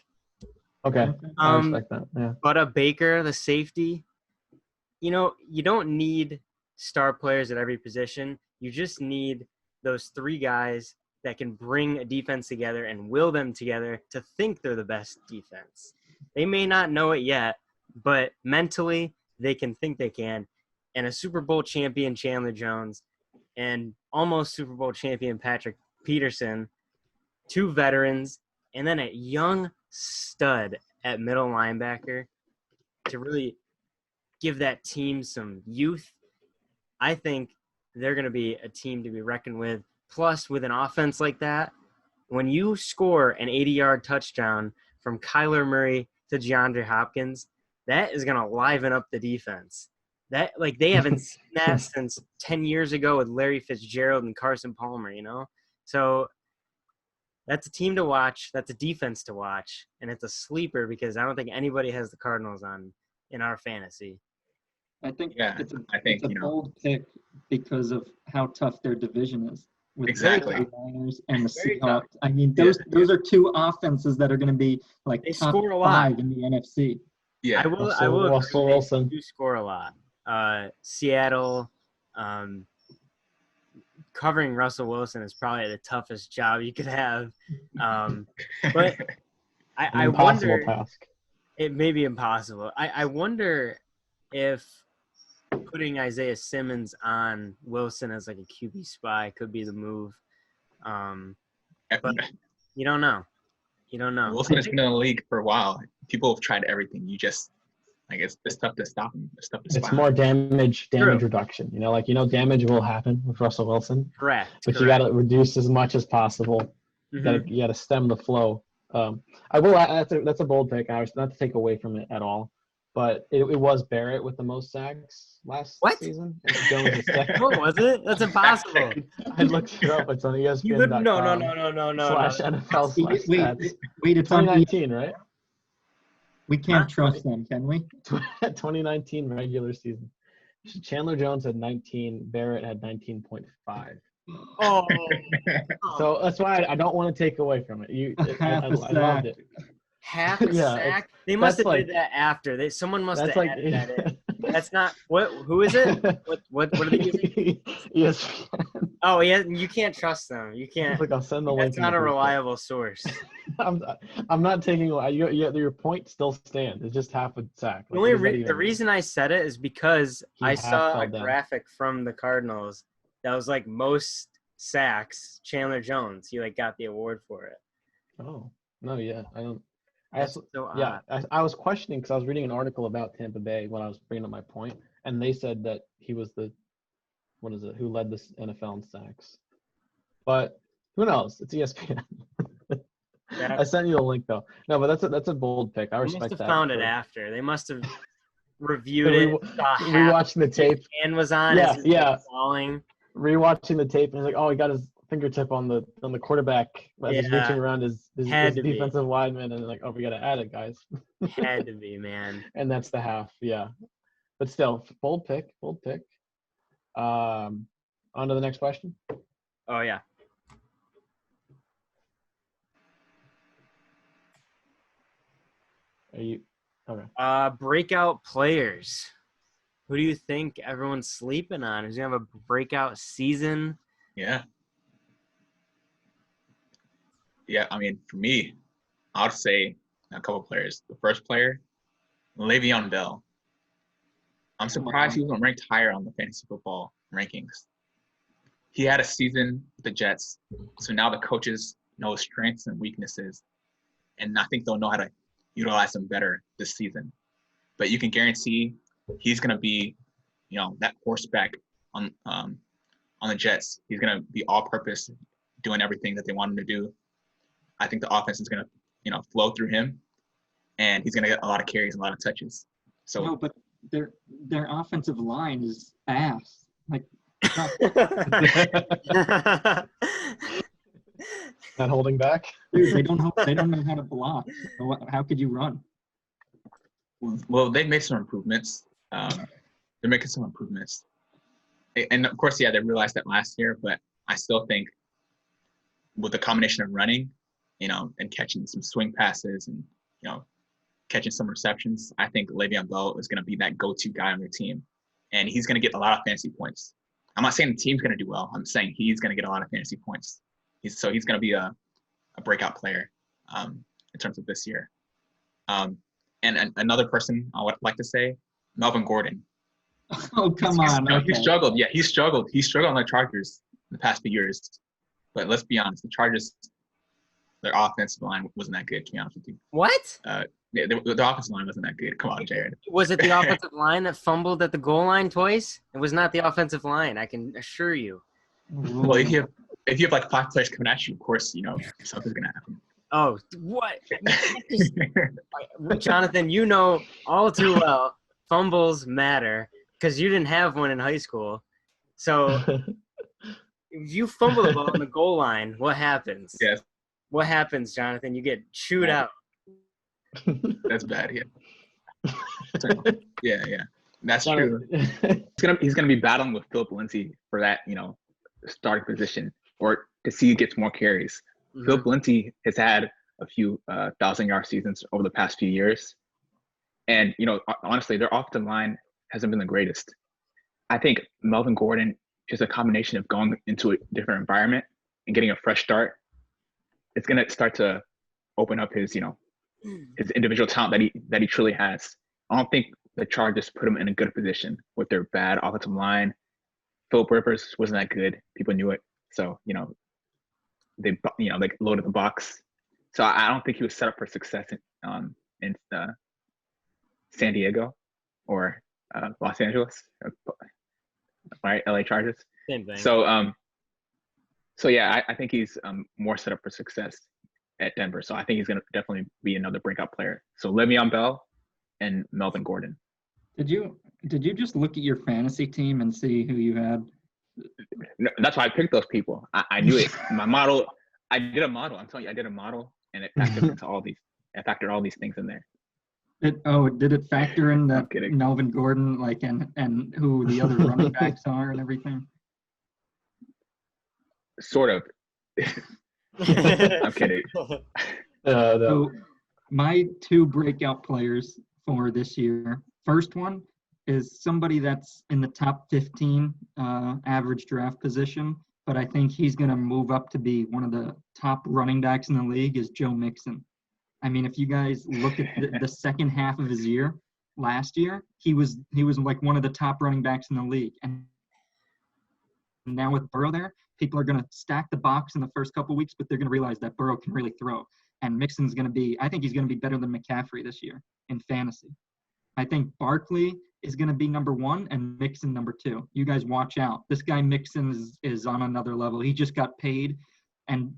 Speaker 3: Okay, I respect that. Yeah.
Speaker 1: Butta Baker, the safety. You don't need star players at every position. You just need those three guys that can bring a defense together and will them together to think they're the best defense. They may not know it yet, but mentally they can think they can. And a Super Bowl champion Chandler Jones and almost Super Bowl champion Patrick Peterson, two veterans, and then a young stud at middle linebacker to really give that team some youth. I think they're going to be a team to be reckoned with. Plus, with an offense like that, when you score an 80-yard touchdown from Kyler Murray to DeAndre Hopkins, that is going to liven up the defense. They haven't seen that since 10 years ago with Larry Fitzgerald and Carson Palmer, So that's a team to watch. That's a defense to watch. And it's a sleeper because I don't think anybody has the Cardinals in our fantasy.
Speaker 2: I think
Speaker 4: Yeah,
Speaker 2: it's
Speaker 4: I think,
Speaker 2: a bold pick because of how tough their division is. With
Speaker 4: Exactly.
Speaker 2: the 49ers and the
Speaker 1: Very tough.
Speaker 2: Seahawks. I mean, those are two offenses that are going to be like
Speaker 1: They
Speaker 2: top
Speaker 1: score a lot.
Speaker 2: 5 in the NFC.
Speaker 4: Yeah.
Speaker 1: I will
Speaker 3: Russell
Speaker 1: agree,
Speaker 3: Wilson.
Speaker 1: they do score a lot. Seattle, covering Russell Wilson is probably the toughest job you could have. But I
Speaker 3: Impossible
Speaker 1: wonder,
Speaker 3: task.
Speaker 1: it may be impossible. I wonder if putting Isaiah Simmons on Wilson as like a QB spy could be the move. But you don't know.
Speaker 4: Wilson has been in the league for a while. People have tried everything. You just it's tough to stop him. It's tough to spot
Speaker 3: It's
Speaker 4: him.
Speaker 3: more damage
Speaker 1: True.
Speaker 3: reduction. Damage will happen with Russell Wilson.
Speaker 1: Correct.
Speaker 3: But you got to reduce as much as possible.
Speaker 1: Mhm.
Speaker 3: You got to stem the flow. I will. That's a bold pick. I was not to take away from it at all, but it was Barrett with the most sacks last season. Jones is second.
Speaker 1: What was it? That's impossible.
Speaker 3: I looked it up. It's on ESPN.com.
Speaker 1: No.
Speaker 3: /NFL/stats.
Speaker 2: Wait, it's on
Speaker 3: 2019, right?
Speaker 2: We can't trust them, can we?
Speaker 3: 2019 regular season. Chandler Jones had 19. Barrett had 19.5.
Speaker 1: Oh.
Speaker 3: So that's why I don't want to take away from it. I loved it.
Speaker 1: Half a sack? They must have did that after. Someone must have added that in. That's not – who is it? What are they using?
Speaker 3: ESPN.
Speaker 1: Oh, yeah, you can't trust them. You can't.
Speaker 3: Look, I'll send the link.
Speaker 1: That's not a reliable source.
Speaker 3: I'm not taking away. Your point still stands. It's just half a sack.
Speaker 1: The reason I said it is because I saw a graphic from the Cardinals that was like most sacks, Chandler Jones. He got the award for it.
Speaker 3: Oh, no, yeah. I don't. I was questioning because I was reading an article about Tampa Bay when I was bringing up my point, and they said that he was who led this NFL in sacks. But who knows? It's ESPN. I sent you a link though. No, but that's a bold pick. I respect that.
Speaker 1: They must have found it after. They must have reviewed it.
Speaker 3: Rewatching the tape.
Speaker 1: And was on.
Speaker 3: Yeah.
Speaker 1: Falling.
Speaker 3: Rewatching the tape, and he's like, "Oh, he got his fingertip on the quarterback as he's reaching around his defensive lineman," and like, "Oh, we got to add it, guys."
Speaker 1: Had to be, man.
Speaker 3: And that's the half, yeah. But still, bold pick. On to the next question.
Speaker 1: Oh yeah.
Speaker 3: Are you okay?
Speaker 1: Breakout players. Who do you think everyone's sleeping on? Who's gonna have a breakout season?
Speaker 4: Yeah. Yeah, I mean, for me, I would say a couple players. The first player, Le'Veon Bell. I'm surprised he wasn't ranked higher on the fantasy football rankings. He had a season with the Jets, so now the coaches know his strengths and weaknesses, and I think they'll know how to utilize him better this season. But you can guarantee he's going to be, that horseback on the Jets. He's going to be all-purpose, doing everything that they want him to do. I think the offense is going to, flow through him, and he's going to get a lot of carries and a lot of touches. So,
Speaker 2: no, but their offensive line is ass.
Speaker 3: Not holding back.
Speaker 2: Dude, they don't know how to block. So how could you run?
Speaker 4: Well, they've made some improvements. They're making some improvements, and of course, they realized that last year. But I still think with the combination of running, and catching some swing passes and, catching some receptions, I think Le'Veon Bell is going to be that go-to guy on their team. And he's going to get a lot of fantasy points. I'm not saying the team's going to do well. I'm saying he's going to get a lot of fantasy points. He's going to be a breakout player in terms of this year. And another person I would like to say, Melvin Gordon.
Speaker 2: Oh, come on.
Speaker 4: He struggled. Yeah, he struggled. He struggled on the Chargers in the past few years. But let's be honest, the Chargers, their offensive line wasn't that good, to be honest with you.
Speaker 1: What?
Speaker 4: The offensive line wasn't that good. Come on, Jared.
Speaker 1: Was it the offensive line that fumbled at the goal line twice? It was not the offensive line, I can assure you.
Speaker 4: Well, if you have like 5 players coming at you, of course, something's going to happen.
Speaker 1: Oh, what? Jonathan, you know all too well, fumbles matter because you didn't have one in high school. So if you fumble the ball on the goal line, what happens?
Speaker 4: Yes.
Speaker 1: What happens, Jonathan? You get chewed out.
Speaker 4: That's bad, yeah. Yeah. That's true. He's gonna be battling with Philip Lindsay for that, starting position, or to see who gets more carries. Mm-hmm. Philip Lindsay has had a few 1,000-yard seasons over the past few years, and honestly, their offensive line hasn't been the greatest. I think Melvin Gordon, just a combination of going into a different environment and getting a fresh start, it's gonna start to open up his his individual talent that he truly has. I don't think the Chargers put him in a good position with their bad offensive line. Philip Rivers wasn't that good. People knew it. So, they loaded the box. So I don't think he was set up for success in San Diego or Los Angeles, right? LA Chargers.
Speaker 1: Same thing.
Speaker 4: So yeah, I think he's more set up for success at Denver. So I think he's going to definitely be another breakout player. So Le'Veon Bell and Melvin Gordon.
Speaker 2: Did you just look at your fantasy team and see who you had?
Speaker 4: No, that's why I picked those people. I knew it. My model, I did a model. I'm telling you, I did a model, and it factored into all these. I factored all these things in there.
Speaker 2: Did it factor in that Melvin Gordon, and who the other running backs are and everything?
Speaker 4: Sort of. I'm kidding.
Speaker 3: No.
Speaker 2: So my 2 breakout players for this year. First one is somebody that's in the top 15 average draft position, but I think he's going to move up to be one of the top running backs in the league, is Joe Mixon. I mean, if you guys look at the second half of his year, last year, he was like one of the top running backs in the league. And now with Burrow there, people are going to stack the box in the first couple of weeks, but they're going to realize that Burrow can really throw. And Mixon's I think he's going to be better than McCaffrey this year in fantasy. I think Barkley is going to be number 1 and Mixon number 2. You guys watch out. This guy Mixon is on another level. He just got paid. And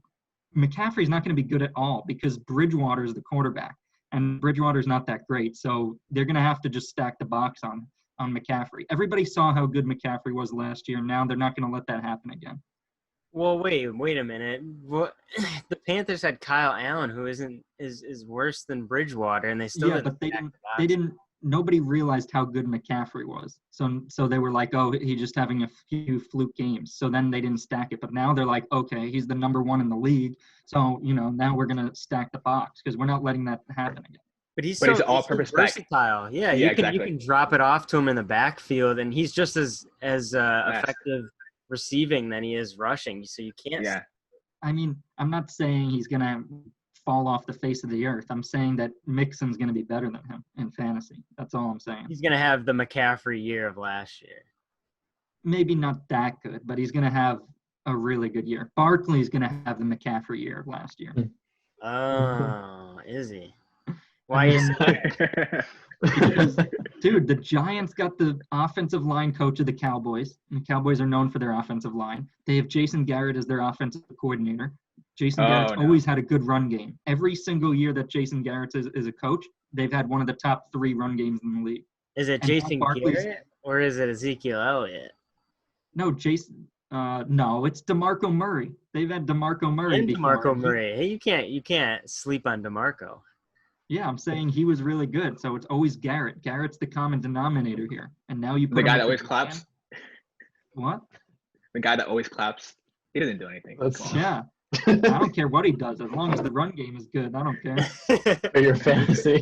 Speaker 2: McCaffrey's not going to be good at all because Bridgewater is the quarterback. And Bridgewater's not that great. So they're going to have to just stack the box on McCaffrey. Everybody saw how good McCaffrey was last year. Now they're not going to let that happen again.
Speaker 1: Well, wait a minute. What, the Panthers had Kyle Allen, who is worse than Bridgewater, and they still
Speaker 2: didn't. Nobody realized how good McCaffrey was. So they were like, oh, he's just having a few fluke games. So then they didn't stack it. But now they're like, okay, he's the number 1 in the league. So now we're gonna stack the box because we're not letting that happen again.
Speaker 1: But he's
Speaker 4: all-purpose
Speaker 1: versatile. Yeah, you can drop it off to him in the backfield, and he's just as effective receiving than he is rushing. So you can't.
Speaker 4: Yeah.
Speaker 2: I mean, I'm not saying he's gonna fall off the face of the earth. I'm saying that Mixon's gonna be better than him in fantasy. That's all I'm saying.
Speaker 1: He's gonna have the McCaffrey year of last year.
Speaker 2: Maybe not that good, but he's gonna have a really good year. Barkley's gonna have the McCaffrey year of last year.
Speaker 1: Oh, is he? Why is that?
Speaker 2: Because, dude, the Giants got the offensive line coach of the Cowboys, and the Cowboys are known for their offensive line. They have Jason Garrett as their offensive coordinator. Jason Garrett's always had a good run game. Every single year that Jason Garrett is a coach, they've had one of the top 3 run games in the league.
Speaker 1: Is it Jason Garrett or is it Ezekiel Elliott?
Speaker 2: No, no, it's DeMarco Murray. They've had DeMarco Murray before.
Speaker 1: DeMarco Murray. Hey, you can't sleep on DeMarco.
Speaker 2: Yeah, I'm saying he was really good. So it's always Garrett. Garrett's the common denominator here. And now you put
Speaker 4: the guy that always claps.
Speaker 2: What?
Speaker 4: The guy that always claps. He doesn't do anything.
Speaker 2: Yeah. I don't care what he does as long as the run game is good. I don't care.
Speaker 3: For your fantasy.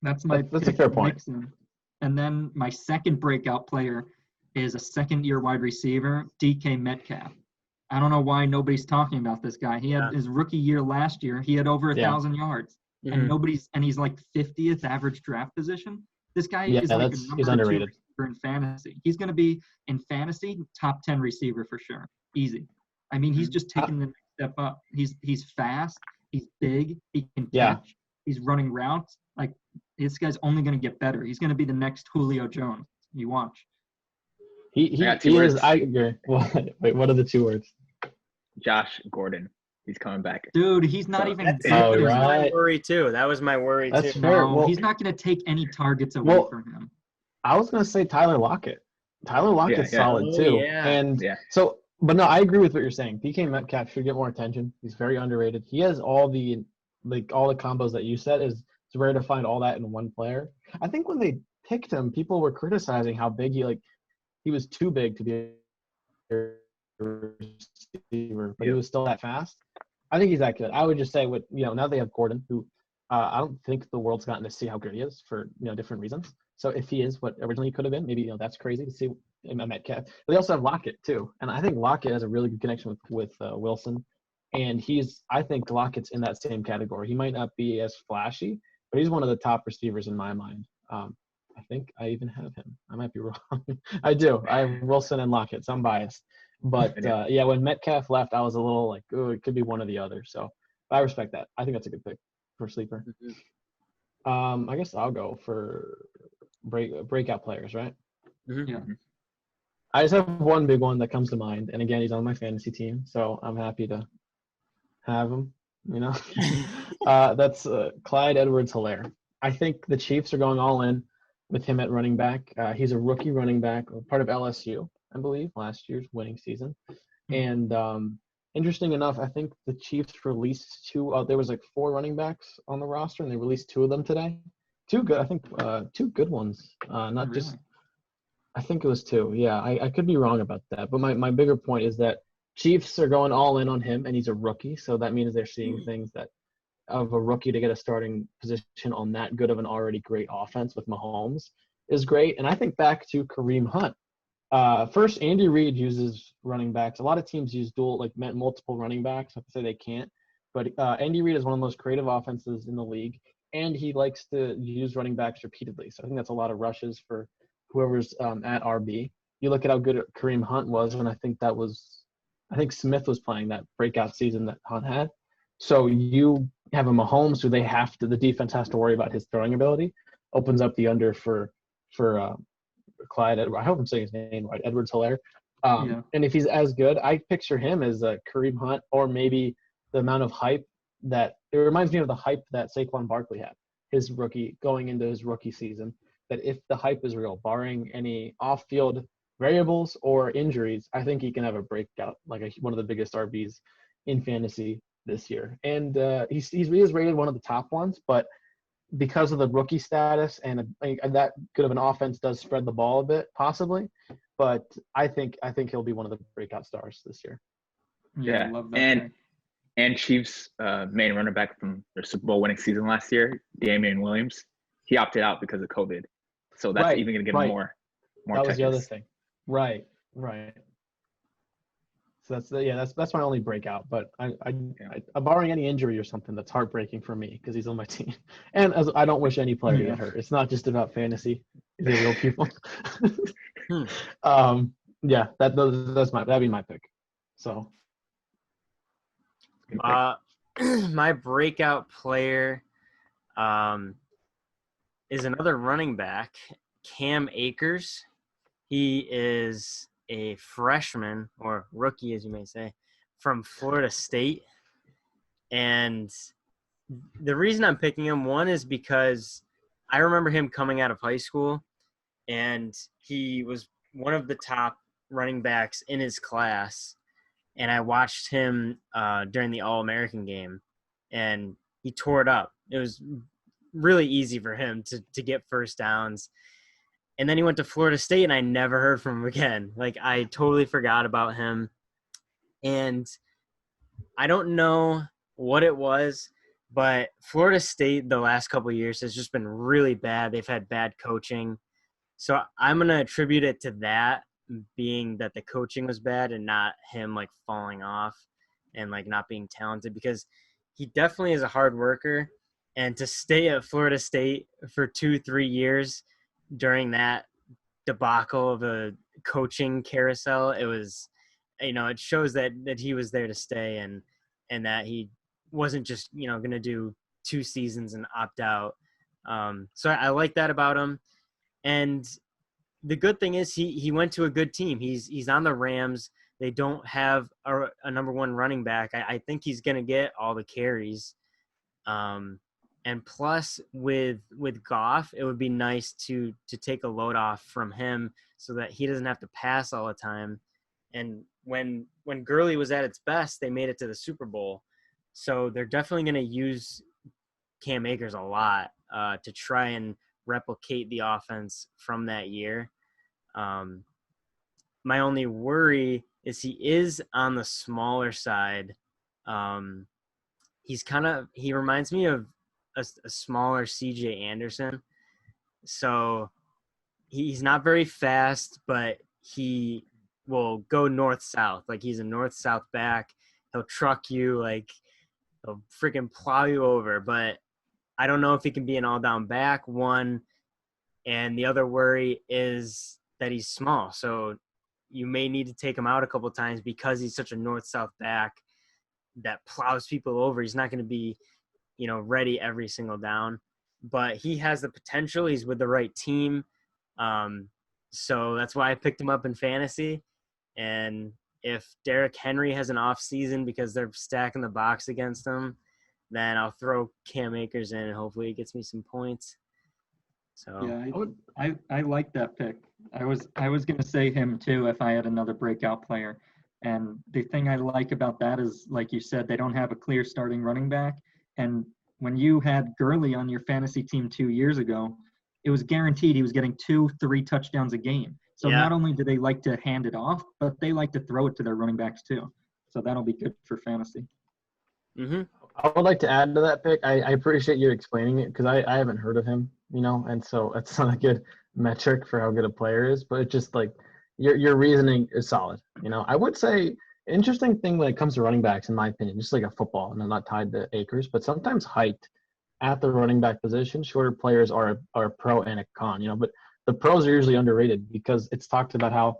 Speaker 2: That's my
Speaker 3: That's a
Speaker 2: pick,
Speaker 3: fair point.
Speaker 2: Mixon. And then my second breakout player is a second-year wide receiver, DK Metcalf. I don't know why nobody's talking about this guy. He had his rookie year last year. He had over 1,000 yards, and he's like 50th average draft position. This guy is like a
Speaker 3: he's
Speaker 2: number 2
Speaker 3: underrated.
Speaker 2: receiver in fantasy. He's going to be in fantasy top 10 receiver for sure, easy. I mean, he's just taking the next step up. He's fast. He's big. He can catch. He's running routes. Like, this guy's only going to get better. He's going to be the next Julio Jones. You watch.
Speaker 3: He is. I agree. Wait, what are the 2 words?
Speaker 4: Josh Gordon. He's coming back.
Speaker 2: Dude, he's not even good.
Speaker 1: That was my worry too. That was my worry
Speaker 3: That's
Speaker 1: too.
Speaker 3: fair.
Speaker 2: No,
Speaker 3: Well,
Speaker 2: he's not going to take any targets away from him.
Speaker 3: I was going to say Tyler Lockett. Tyler Lockett's solid too. And so, but no, I agree with what you're saying. DK Metcalf should get more attention. He's very underrated. He has all the combos that you said. It's rare to find all that in one player. I think when they picked him, people were criticizing how big he was too big to be a receiver, but he was still that fast. I think he's that good. I would just say now they have Gordon, who I don't think the world's gotten to see how good he is for different reasons. So if he is what originally he could have been, maybe that's crazy to see him at Metcalf. But they also have Lockett too, and I think Lockett has a really good connection with Wilson, and I think Lockett's in that same category. He might not be as flashy, but he's one of the top receivers in my mind. I think I even have him. I might be wrong. I do. I have Wilson and Lockett, so I'm biased. But when Metcalf left, I was a little like, oh, it could be one or the other. So I respect that. I think that's a good pick for sleeper. I guess I'll go for breakout players, right?
Speaker 2: Yeah.
Speaker 3: I just have one big one that comes to mind, and again, he's on my fantasy team, so I'm happy to have him. That's Clyde Edwards-Hilaire. I think the Chiefs are going all in with him at running back. He's a rookie running back, part of LSU, I believe, last year's winning season. And interesting enough, I think the Chiefs released 2. There was 4 running backs on the roster, and they released 2 of them today. 2 good, I think, 2 good ones. Not really? Just. I think it was 2. Yeah, I could be wrong about that, but my bigger point is that Chiefs are going all in on him, and he's a rookie, so that means they're seeing things that of a rookie to get a starting position on that good of an already great offense with Mahomes is great. And I think back to Kareem Hunt. First, Andy Reid uses running backs. A lot of teams use multiple running backs. I have to say they can't. But Andy Reid is one of the most creative offenses in the league, and he likes to use running backs repeatedly. So I think that's a lot of rushes for whoever's at RB. You look at how good Kareem Hunt was, and I think Smith was playing that breakout season that Hunt had. So you have a Mahomes who the defense has to worry about his throwing ability, opens up the under for Clyde. I hope I'm saying his name right, Edwards-Hilaire. And if he's as good, I picture him as a Kareem Hunt, or maybe the amount of hype that it reminds me of the hype that Saquon Barkley had going into his rookie season. That if the hype is real, barring any off-field variables or injuries, I think he can have a breakout, one of the biggest RBs in fantasy this year. And he is rated one of the top ones, but because of the rookie status and that good of an offense does spread the ball a bit, possibly. But I think he'll be one of the breakout stars this year.
Speaker 2: Yeah, I love that.
Speaker 4: And Chiefs' main running back from their Super Bowl winning season last year, Damian Williams, he opted out because of COVID. So that's even going to give him more
Speaker 3: that was the other thing. Right. So that's my only breakout. But I barring any injury or something, that's heartbreaking for me because he's on my team. And as I don't wish any player to get hurt. It's not just about fantasy; these are real people. That'd be my pick. So,
Speaker 1: my breakout player, is another running back, Cam Akers. He is a freshman, or rookie as you may say, from Florida State. And the reason I'm picking him, one, is because I remember him coming out of high school, and he was one of the top running backs in his class. And I watched him during the All-American game, and he tore it up. It was really easy for him to get first downs. And then he went to Florida State, and I never heard from him again. I totally forgot about him. And I don't know what it was, but Florida State the last couple of years has just been really bad. They've had bad coaching. So I'm going to attribute it to that, being that the coaching was bad and not him like falling off and like not being talented, because he definitely is a hard worker. And to stay at Florida State for 2-3 years during that debacle of a coaching carousel, it was, it shows that he was there to stay, and that he wasn't just, going to do 2 seasons and opt out. So I like that about him. And the good thing is he went to a good team. He's on the Rams. They don't have a number one running back. I think he's going to get all the carries. And plus with Goff, it would be nice to take a load off from him so that he doesn't have to pass all the time. And when Gurley was at its best, they made it to the Super Bowl. So they're definitely going to use Cam Akers a lot to try and replicate the offense from that year. My only worry is he is on the smaller side. He reminds me of a smaller CJ Anderson. So he's not very fast, but he will go north-south. Like, he's a north-south back. He'll truck you, like he'll freaking plow you over. But I don't know if he can be an all-down back, one. And the other worry is that he's small. So you may need to take him out a couple times because he's such a north-south back that plows people over. He's not going to be, ready every single down. But he has the potential. He's with the right team. So that's why I picked him up in fantasy. And if Derrick Henry has an off season because they're stacking the box against him, then I'll throw Cam Akers in and hopefully he gets me some points. So
Speaker 2: yeah, I like that pick. I was going to say him too if I had another breakout player. And the thing I like about that is, like you said, they don't have a clear starting running back. And when you had Gurley on your fantasy team 2 years ago, it was guaranteed he was getting 2-3 touchdowns a game. So not only do they like to hand it off, but they like to throw it to their running backs too. So that'll be good for fantasy.
Speaker 1: Mm-hmm.
Speaker 3: I would like to add to that pick. I appreciate you explaining it because I haven't heard of him, and so it's not a good metric for how good a player is. But it's just like your reasoning is solid. I would say interesting thing when it comes to running backs, in my opinion, just like a football, and I'm not tied to Akers, but sometimes height at the running back position, shorter players are a pro and a con. But the pros are usually underrated because it's talked about how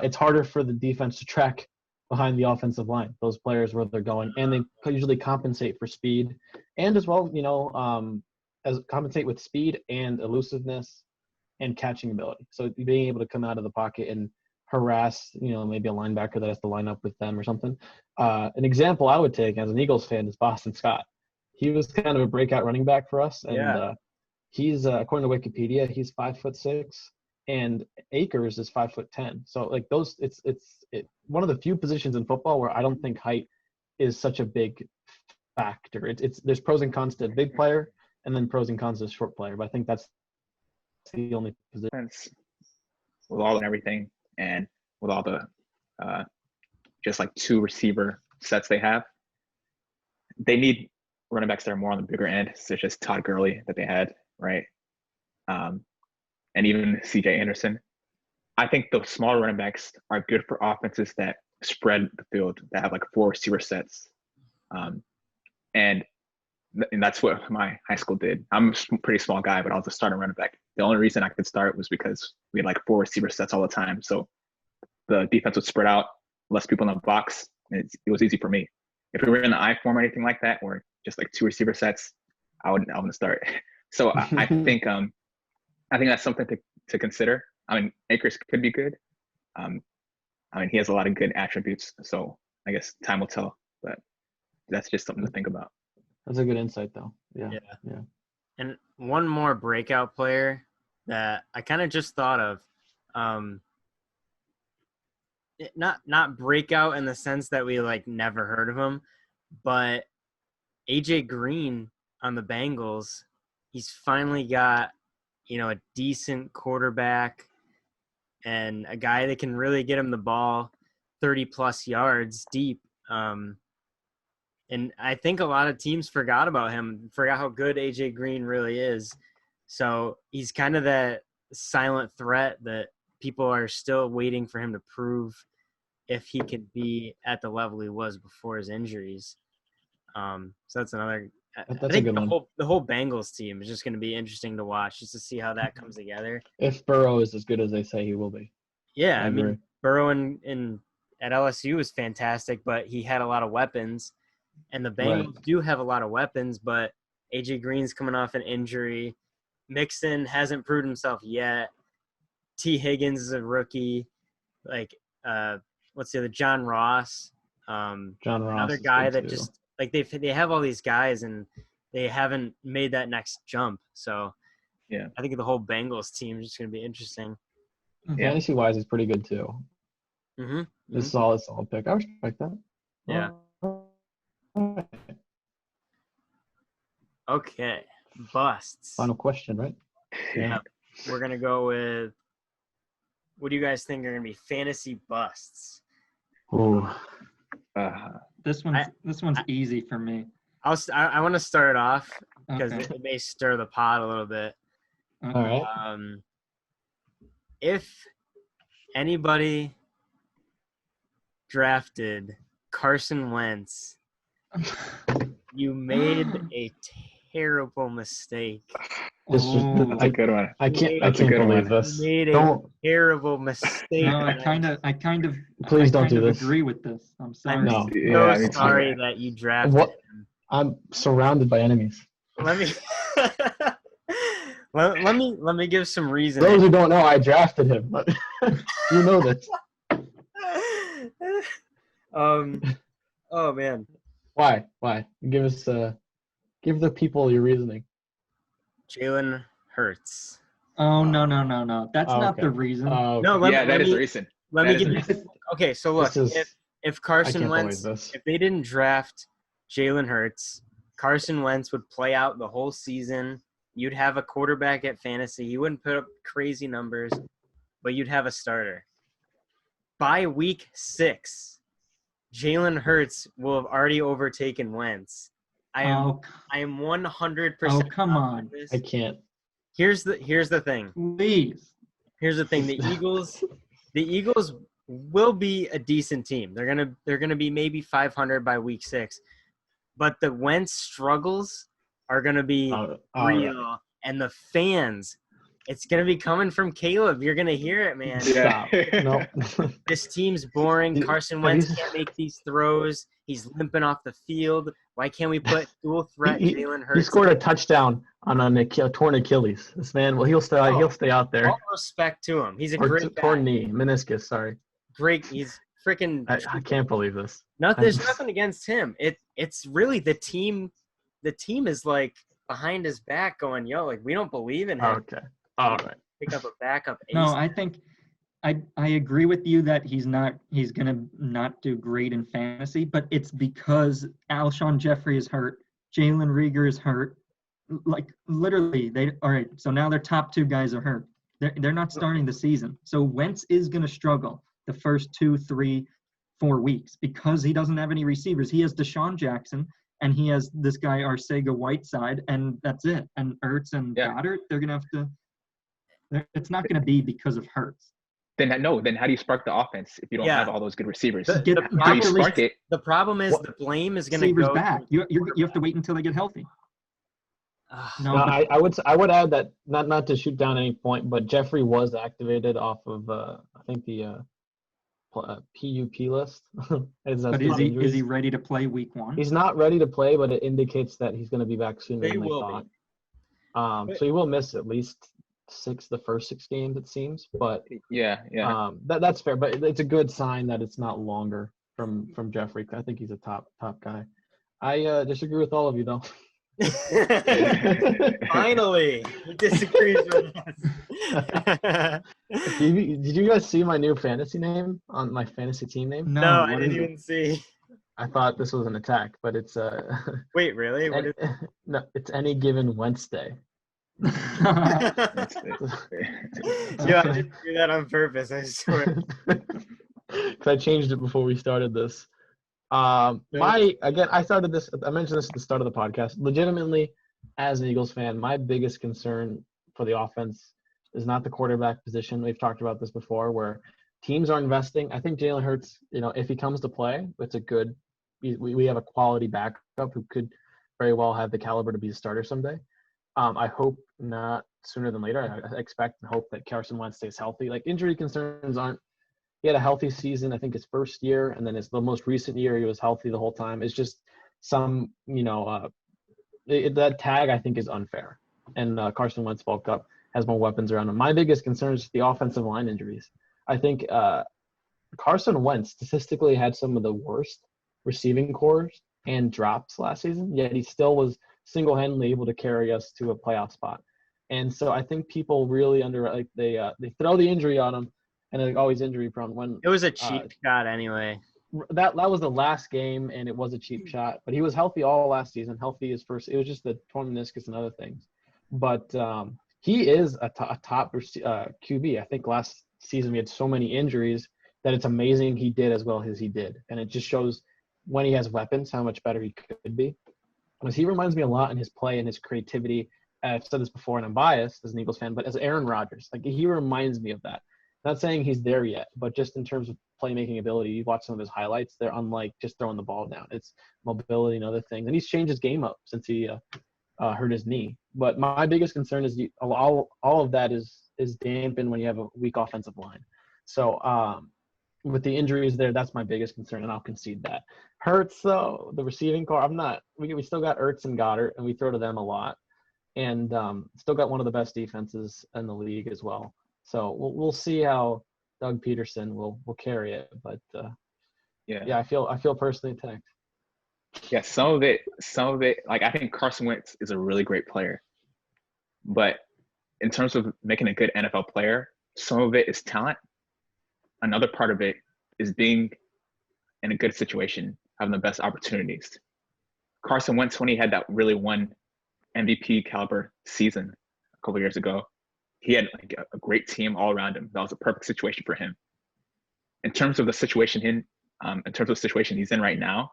Speaker 3: it's harder for the defense to track behind the offensive line, those players where they're going, and they usually compensate for speed and as well, as compensate with speed and elusiveness and catching ability. So being able to come out of the pocket and harass, maybe a linebacker that has to line up with them or something. An example I would take as an Eagles fan is Boston Scott. He was kind of a breakout running back for us, and he's according to Wikipedia, he's 5'6", and Akers is 5'10". So like those, it's one of the few positions in football where I don't think height is such a big factor. There's pros and cons to a big player, and then pros and cons to a short player. But I think that's the only position.
Speaker 4: With all and everything, and with all the just like 2 receiver sets they have, they need running backs that are more on the bigger end, such as Todd Gurley that they had, right? And even CJ Anderson. I think the smaller running backs are good for offenses that spread the field, that have like 4 receiver sets. And that's what my high school did. I'm a pretty small guy, but I was a starting running back. The only reason I could start was because we had like 4 receiver sets all the time. So the defense would spread out, less people in the box, and it was easy for me. If we were in the I form or anything like that, or just like 2 receiver sets, I wouldn't start. So I think that's something to consider. I mean, Akers could be good. He has a lot of good attributes. So I guess time will tell. But that's just something to think about.
Speaker 3: That's a good insight, though. Yeah.
Speaker 1: And one more breakout player that I kind of just thought of. Not breakout in the sense that we like never heard of him, but AJ Green on the Bengals. He's finally got, a decent quarterback and a guy that can really get him the ball. 30-plus yards deep. And I think a lot of teams forgot about him, forgot how good A.J. Green really is. So he's kind of that silent threat that people are still waiting for him to prove if he could be at the level he was before his injuries. So that's another –
Speaker 3: That's
Speaker 1: I
Speaker 3: a
Speaker 1: think
Speaker 3: good one.
Speaker 1: the whole Bengals team is just going to be interesting to watch just to see how that comes together.
Speaker 3: If Burrow is as good as they say he will be.
Speaker 1: Yeah,
Speaker 3: I
Speaker 1: I mean,
Speaker 3: agree.
Speaker 1: Burrow at LSU was fantastic, but he had a lot of weapons. And the Bengals do have a lot of weapons, but A.J. Green's coming off an injury. Mixon hasn't proved himself yet. T. Higgins is a rookie. Like, what's the other? John Ross.
Speaker 3: John Ross.
Speaker 1: Another guy that just – like, they have all these guys, and they haven't made that next jump. So,
Speaker 4: Yeah.
Speaker 1: I think the whole Bengals team is just going to be interesting.
Speaker 4: Yeah.
Speaker 3: Fantasy-wise, is pretty good, too.
Speaker 1: Mm-hmm.
Speaker 3: It's a solid pick. I respect that.
Speaker 1: Yeah. Okay. Busts.
Speaker 3: Final question, right?
Speaker 1: Yeah. We're going to go with – what do you guys think are going to be fantasy busts?
Speaker 3: Ooh.
Speaker 2: This one's easy for me.
Speaker 1: I want to start it off because
Speaker 2: Okay.
Speaker 1: it may stir the pot a little bit.
Speaker 3: All right.
Speaker 1: If anybody drafted Carson Wentz, you made a terrible mistake.
Speaker 3: This is
Speaker 2: Oh.
Speaker 4: That's a good one.
Speaker 3: I can't
Speaker 4: That's a good
Speaker 3: believe
Speaker 4: one.
Speaker 3: this.
Speaker 1: You made a
Speaker 3: Don't
Speaker 1: terrible mistake.
Speaker 2: No, I kind of
Speaker 3: Please don't do this.
Speaker 2: agree with this. I'm sorry.
Speaker 3: No.
Speaker 1: so
Speaker 4: Yeah, me too.
Speaker 1: sorry that you drafted
Speaker 3: What?
Speaker 1: him.
Speaker 3: I'm surrounded by enemies.
Speaker 1: Let me let me give some reason.
Speaker 3: Those who don't know, I drafted him, but you know this.
Speaker 1: Oh man.
Speaker 3: Why? Give the people your reasoning.
Speaker 1: Jalen Hurts.
Speaker 2: Oh no. That's
Speaker 3: Oh,
Speaker 2: not
Speaker 3: okay.
Speaker 2: the reason.
Speaker 1: No,
Speaker 4: Yeah, that is the reason.
Speaker 1: Let
Speaker 4: That
Speaker 1: me
Speaker 4: is the
Speaker 1: give
Speaker 4: reason.
Speaker 1: Okay, so look,
Speaker 3: This is-
Speaker 1: if
Speaker 3: I
Speaker 1: Carson
Speaker 3: can't
Speaker 1: Wentz,
Speaker 3: believe this.
Speaker 1: if they didn't draft Jalen Hurts, Carson Wentz would play out the whole season. You'd have a quarterback at fantasy. He wouldn't put up crazy numbers, but you'd have a starter. By week 6, Jalen Hurts will have already overtaken Wentz. I am 100%.
Speaker 2: Oh, come on.
Speaker 1: this.
Speaker 3: I can't.
Speaker 1: Here's the thing.
Speaker 2: Please.
Speaker 1: Here's the thing. The Eagles will be a decent team. They're gonna be maybe 500 by week 6, but the Wentz struggles are gonna be real, and the fans. It's gonna be coming from Caleb. You're gonna hear it, man.
Speaker 3: Stop. No.
Speaker 1: This team's boring. Carson Wentz can't make these throws. He's limping off the field. Why can't we put dual threat Jalen Hurts?
Speaker 3: He scored a touchdown on a torn Achilles. This man, well, he'll stay out there.
Speaker 1: All respect to him. He's a
Speaker 3: Or
Speaker 1: great guy.
Speaker 3: torn knee, meniscus. Sorry.
Speaker 1: Great. He's freaking.
Speaker 3: I can't believe this.
Speaker 1: There's nothing against him. It's really the team. The team is like behind his back, going, "Yo, like we don't believe in him."
Speaker 3: Okay. All right.
Speaker 1: Pick up a backup.
Speaker 2: No,
Speaker 1: ace.
Speaker 2: I think I agree with you that he's gonna not do great in fantasy, but it's because Alshon Jeffrey is hurt, Jalen Reagor is hurt. Like literally, all right. So now their top 2 guys are hurt. They're not starting the season. So Wentz is gonna struggle the first 2, 3, 4 weeks because he doesn't have any receivers. He has Deshaun Jackson and he has this guy Arcega-Whiteside, and that's it. And Ertz and Goddard, they're gonna have to. It's not going to be because of Hurts.
Speaker 4: Then how do you spark the offense if you don't have all those good receivers?
Speaker 1: The problem is the blame is going to go
Speaker 2: back. You have to wait until they get healthy.
Speaker 3: I would add that not to shoot down any point, but Jeffrey was activated off of I think the PUP list.
Speaker 2: But is he ready to play week 1?
Speaker 3: He's not ready to play, but it indicates that he's going to be back sooner than they thought. So he will miss at least the first 6 games, it seems. But that's fair. But it's a good sign that it's not longer from Jeffrey. I think he's a top guy. I disagree with all of you though.
Speaker 1: Finally, he disagrees with us.
Speaker 3: Did you guys see my new fantasy name on my fantasy team name?
Speaker 1: No, I didn't even see.
Speaker 3: I thought this was an attack, but it's
Speaker 1: Wait, really?
Speaker 3: No, it's any given Wednesday.
Speaker 1: Yo, I didn't do that on purpose, I swear.
Speaker 3: because I changed it before we started this. I mentioned this at the start of the podcast. Legitimately, as an Eagles fan, my biggest concern for the offense is not the quarterback position. We've talked about this before, where teams are investing. I think Jalen Hurts, if he comes to play, we have a quality backup who could very well have the caliber to be a starter someday. I hope not sooner than later. I expect and hope that Carson Wentz stays healthy. Like, injury concerns aren't. He had a healthy season, I think his first year, and then the most recent year he was healthy the whole time. It's just that tag I think is unfair. And Carson Wentz bulked up, has more weapons around him. My biggest concern is the offensive line injuries. I think Carson Wentz statistically had some of the worst receiving cores and drops last season, yet he still was single-handedly able to carry us to a playoff spot. And so I think people really they throw the injury on him, and they're always injury prone. When
Speaker 1: It was a cheap shot anyway.
Speaker 3: That was the last game, and it was a cheap shot. But he was healthy all last season. Healthy his first. It was just the torn meniscus and other things. But he is a top QB. I think last season we had so many injuries that it's amazing he did as well as he did, and it just shows when he has weapons how much better he could be. Because he reminds me a lot in his play and his creativity. I've said this before, and I'm biased as an Eagles fan, but as Aaron Rodgers, like, he reminds me of that. Not saying he's there yet, but just in terms of playmaking ability, you watch some of his highlights, they're unlike just throwing the ball down. It's mobility and other things. And he's changed his game up since he hurt his knee. But my biggest concern is all of that is dampened when you have a weak offensive line. So with the injuries there, that's my biggest concern, and I'll concede that. Hurts, though, the receiving core, we still got Ertz and Goddard, and we throw to them a lot. And still got one of the best defenses in the league as well. So we'll see how Doug Peterson will carry it, but I feel personally attacked.
Speaker 4: Yeah, some of it. Like, I think Carson Wentz is a really great player, but in terms of making a good NFL player, some of it is talent. Another part of it is being in a good situation, having the best opportunities. Carson Wentz, when he had that really one MVP caliber season a couple of years ago, he had like a great team all around him. That was a perfect situation for him. In terms of the situation he's in right now,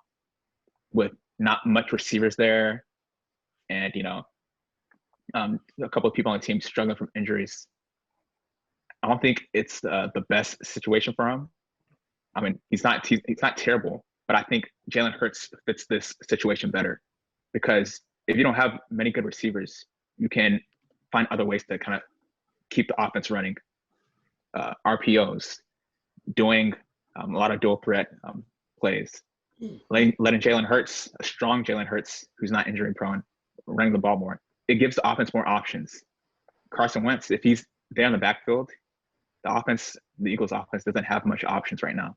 Speaker 4: with not much receivers there, and a couple of people on the team struggling from injuries, I don't think it's the best situation for him. I mean, he's not terrible, but I think Jalen Hurts fits this situation better, because if you don't have many good receivers, you can find other ways to kind of keep the offense running. RPOs, doing a lot of dual threat plays, letting Jalen Hurts, a strong Jalen Hurts who's not injury prone, running the ball more. It gives the offense more options. Carson Wentz, if he's there in the backfield, the Eagles offense doesn't have much options right now.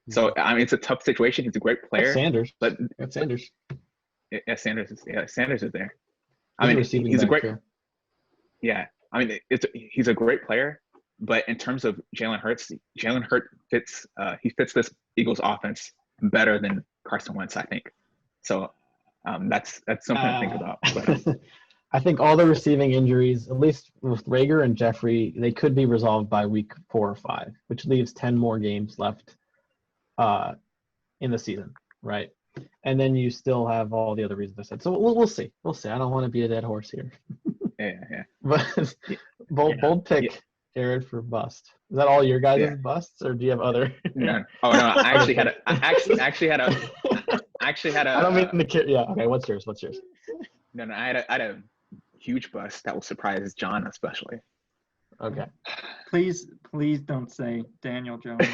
Speaker 4: So, I mean, it's a tough situation. He's a great player.
Speaker 3: Sanders.
Speaker 4: But
Speaker 3: Sanders.
Speaker 4: Yeah, Sanders is there. I mean, he's a great. Yeah, I mean, he's a great player, but in terms of Jalen Hurts fits this Eagles offense better than Carson Wentz, I think. So that's something to think about. But.
Speaker 3: I think all the receiving injuries, at least with Rager and Jeffrey, they could be resolved by week 4 or 5, which leaves 10 more games left in the season, right? And then you still have all the other reasons I said. So we'll see. We'll see. I don't want to be a dead horse here.
Speaker 4: Yeah.
Speaker 3: But bold pick, Jared, for bust. Is that all your guys' busts, or do you have other?
Speaker 4: No. Oh no, I actually had a. I
Speaker 3: don't mean to. Yeah. Okay. What's yours?
Speaker 4: No. I had a huge bust that will surprise John especially.
Speaker 3: Okay.
Speaker 2: Please don't say Daniel Jones.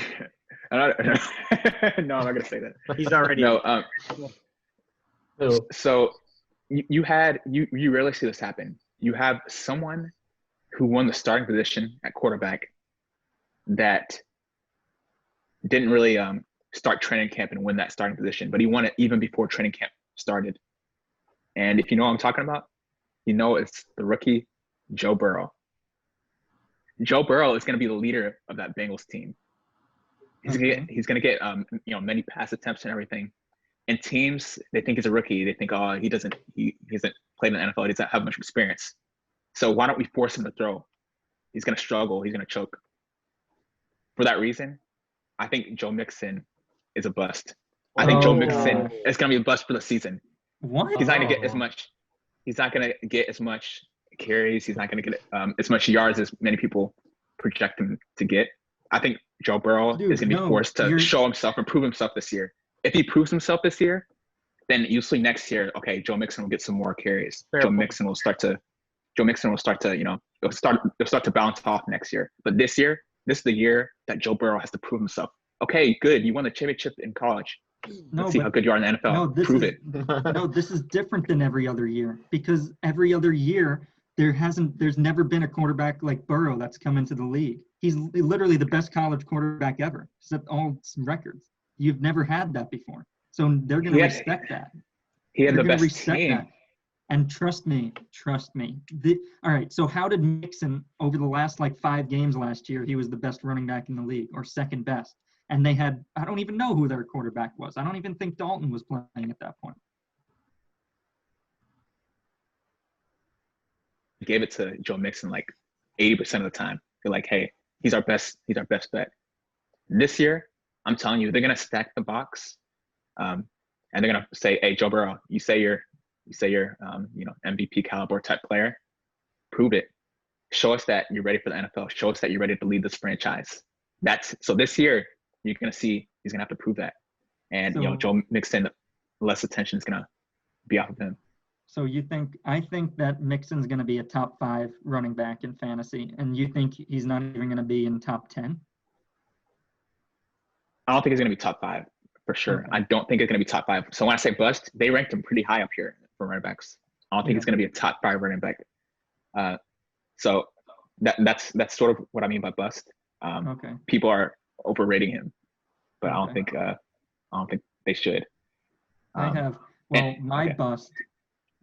Speaker 4: No, I'm not gonna say that.
Speaker 1: He's already.
Speaker 4: No. So you rarely see this happen. You have someone who won the starting position at quarterback that didn't really start training camp and win that starting position, but he won it even before training camp started. And if you know what I'm talking about, you know it's the rookie Joe Burrow. Joe Burrow is going to be the leader of that Bengals team. He's going to get many pass attempts and everything. And teams, they think he's a rookie. They think, oh, he hasn't played in the NFL. He doesn't have much experience. So why don't we force him to throw? He's going to struggle. He's going to choke. For that reason, I think Joe Mixon is a bust. I think Joe Mixon is going to be a bust for the season.
Speaker 2: What?
Speaker 4: He's not going to get as much. He's not going to get as much carries. He's not going to get as much yards as many people project him to get. I think Joe Burrow is going to be forced to show himself and prove himself this year. If he proves himself this year, then usually next year, okay, Joe Mixon will get some more carries. Joe Mixon will start to, it'll start to bounce off next year. But this year, this is the year that Joe Burrow has to prove himself. Okay, good. You won the championship in college. Let's see how good you are in the NFL. Prove it.
Speaker 2: No, this is different than every other year, because every other year there's never been a quarterback like Burrow that's come into the league. He's literally the best college quarterback ever, except all records. You've never had that before. So they're going to respect that.
Speaker 4: He had the best team.
Speaker 2: That. And trust me. All right, so how did Mixon, over the last 5 games last year, he was the best running back in the league, or second best. And they had, I don't even know who their quarterback was. I don't even think Dalton was playing at that point.
Speaker 4: Gave it to Joe Mixon 80% of the time. They're like, hey, he's our best bet. This year, I'm telling you, they're gonna stack the box, and they're gonna say, hey, Joe Burrow, you say you're MVP caliber type player. Prove it. Show us that you're ready for the NFL. Show us that you're ready to lead this franchise. So this year, you're gonna see he's gonna have to prove that. And Joe Mixon, less attention is gonna be off of him.
Speaker 2: So I think that Mixon's gonna be a top 5 running back in fantasy, and you think he's not even gonna be in top 10?
Speaker 4: I don't think he's gonna be top 5 for sure. Okay. I don't think it's gonna be top 5. So when I say bust, they ranked him pretty high up here for running backs. I don't think it's gonna be a top 5 running back. So that's sort of what I mean by bust.
Speaker 2: Okay.
Speaker 4: People are overrating him, but I don't think they should.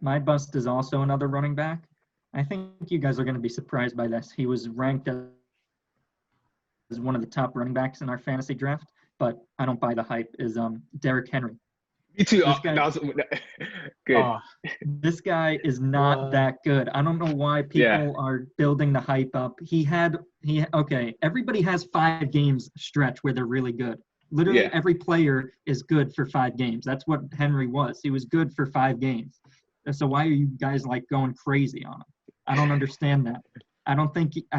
Speaker 2: My bust is also another running back. I think you guys are going to be surprised by this. He was ranked as one of the top running backs in our fantasy draft, but I don't buy the hype. Is Derrick Henry.
Speaker 4: Me too. Good.
Speaker 2: This guy is not that good. I don't know why people are building the hype up. Everybody has 5 games stretch where they're really good. Literally every player is good for 5 games. That's what Henry was. He was good for 5 games. So why are you guys going crazy on him? I don't understand that. I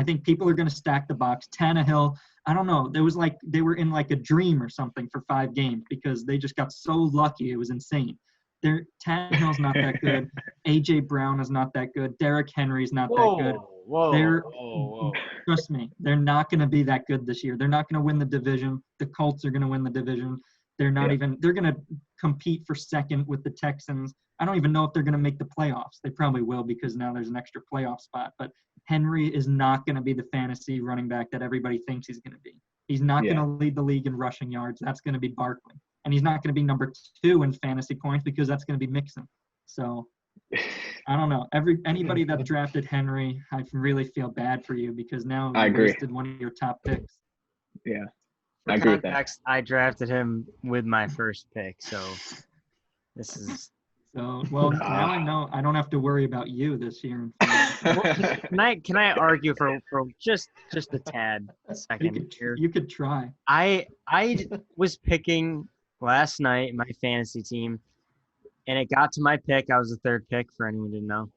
Speaker 2: think people are going to stack the box. Tannehill, I don't know. There was they were in a dream or something for 5 games because they just got so lucky. It was insane. Tannehill's not that good. A.J. Brown is not that good. Derrick Henry's not that good. Trust me, they're not going to be that good this year. They're not going to win the division. The Colts are going to win the division. They're not even – they're going to compete for second with the Texans. I don't even know if they're going to make the playoffs. They probably will because now there's an extra playoff spot. But Henry is not going to be the fantasy running back that everybody thinks he's going to be. He's not going to lead the league in rushing yards. That's going to be Barkley. And he's not going to be number 2 in fantasy points because that's going to be Mixon. So I don't know. Anybody that drafted Henry, I really feel bad for you because now you wasted one of your top picks.
Speaker 4: Yeah.
Speaker 1: I agree with that. I drafted him with my first pick, so this is.
Speaker 2: So now I know I don't have to worry about you this year.
Speaker 1: Can I argue for just a tad second here?
Speaker 2: You could try.
Speaker 1: I was picking last night my fantasy team, and it got to my pick. I was the 3rd pick for anyone who didn't know,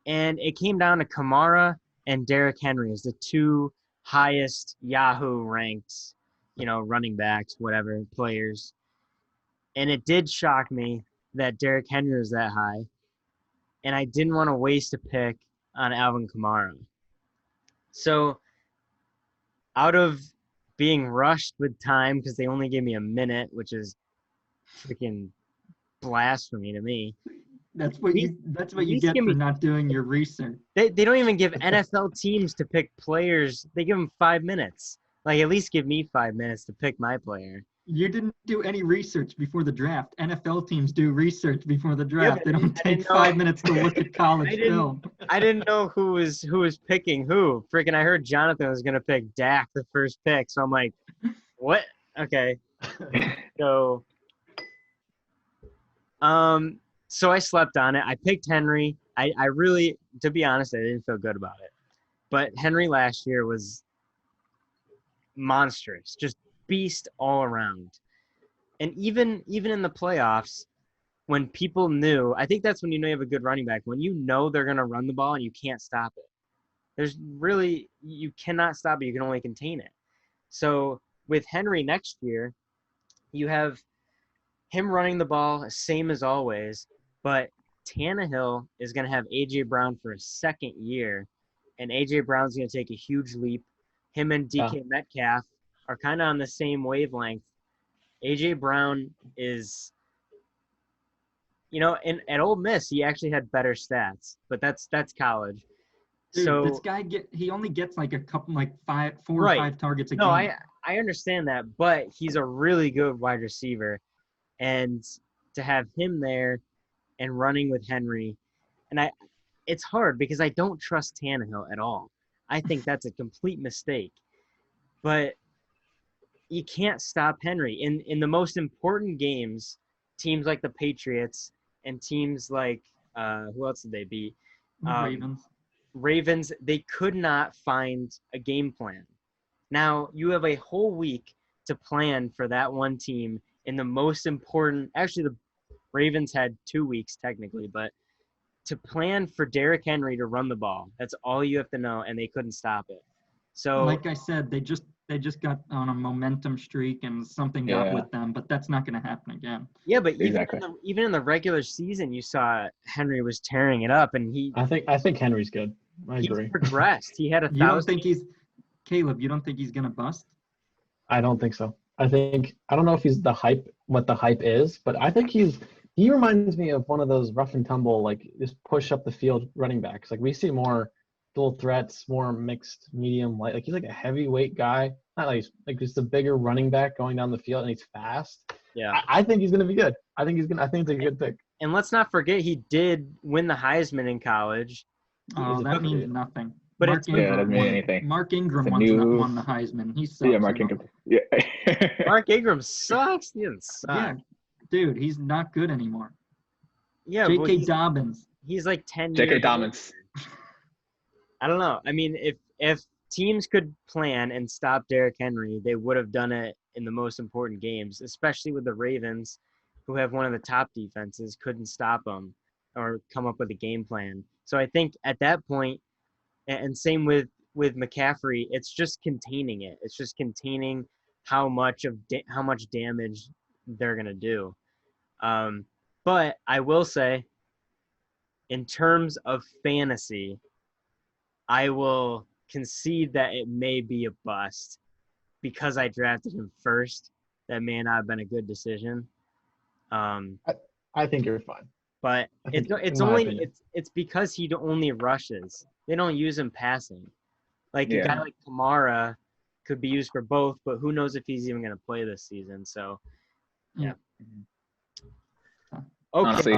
Speaker 1: and it came down to Kamara and Derrick Henry as the 2 highest Yahoo ranked, running backs, whatever, players. And it did shock me that Derrick Henry was that high. And I didn't want to waste a pick on Alvin Kamara. So out of being rushed with time, because they only gave me a minute, which is freaking blasphemy to me.
Speaker 2: That's what you get for not doing your research.
Speaker 1: They don't even give NFL teams to pick players. They give them 5 minutes. At least give me 5 minutes to pick my player.
Speaker 2: You didn't do any research before the draft. NFL teams do research before the draft. They don't take 5 minutes to look at college film.
Speaker 1: I didn't know who was picking who. Freaking, I heard Jonathan was going to pick Dak the first pick. So I'm like, what? Okay. So I slept on it. I picked Henry. I really, to be honest, I didn't feel good about it. But Henry last year was monstrous, just beast all around. And even in the playoffs, when people knew, I think that's when you know you have a good running back, when you know they're going to run the ball and you can't stop it. You cannot stop it. You can only contain it. So with Henry next year, you have him running the ball, same as always, but Tannehill is going to have A.J. Brown for a second year, and A.J. Brown's going to take a huge leap. Him and DK Metcalf are kind of on the same wavelength. A.J. Brown is, at Ole Miss, he actually had better stats, but that's college.
Speaker 2: Dude,
Speaker 1: so
Speaker 2: this guy he only gets like a couple, like four
Speaker 1: right.
Speaker 2: or 5 targets a
Speaker 1: no,
Speaker 2: game.
Speaker 1: I understand that, but he's a really good wide receiver, and to have him there and running with Henry, and it's hard because I don't trust Tannehill at all. I think that's a complete mistake, but you can't stop Henry in the most important games. Teams like the Patriots and teams like who else did they beat? Ravens, they could not find a game plan. Now, you have a whole week to plan for that one team in the most important – actually, the Ravens had 2 weeks technically, but to plan for Derrick Henry to run the ball, that's all you have to know, and they couldn't stop it. So,
Speaker 2: like I said, they just got on a momentum streak and something got with them, but that's not going to happen again.
Speaker 1: Yeah, but even in the regular season, you saw Henry was tearing it up, and
Speaker 3: I think Henry's good. I agree.
Speaker 1: He progressed. He had 1,000.
Speaker 2: You don't think Caleb? You don't think he's going to bust?
Speaker 3: I don't think so. I don't know if he's what the hype is, but I think he reminds me of one of those rough and tumble, like just push up the field running backs. Like we see more dual threats, more mixed, medium, light. Like he's like a heavyweight guy, not like just a bigger running back going down the field, and he's fast.
Speaker 1: Yeah,
Speaker 3: I think he's going to be good. I think it's a good pick.
Speaker 1: And let's not forget he did win the Heisman in college.
Speaker 2: Oh, that means nothing.
Speaker 1: But
Speaker 4: that doesn't mean anything.
Speaker 2: Mark Ingram won the Heisman. He sucks.
Speaker 4: Yeah, Mark Ingram. Yeah.
Speaker 1: Mark Ingram sucks. He doesn't suck.
Speaker 2: Yeah, dude, he's not good anymore.
Speaker 1: Yeah,
Speaker 2: J.K. Dobbins.
Speaker 1: He's like 10
Speaker 4: J.K.
Speaker 1: years
Speaker 4: Dobbins.
Speaker 1: I don't know. I mean, if teams could plan and stop Derrick Henry, they would have done it in the most important games, especially with the Ravens, who have one of the top defenses, couldn't stop him or come up with a game plan. So I think at that point, and same with McCaffrey, it's just containing it. It's just containing how much damage they're gonna do. But I will say, in terms of fantasy, I will concede that it may be a bust because I drafted him first. That may not have been a good decision.
Speaker 3: I think you're fine.
Speaker 1: But it's because he only rushes. They don't use him passing. Like a guy like Kamara could be used for both, but who knows if he's even going to play this season. So, yeah.
Speaker 4: Okay. Honestly,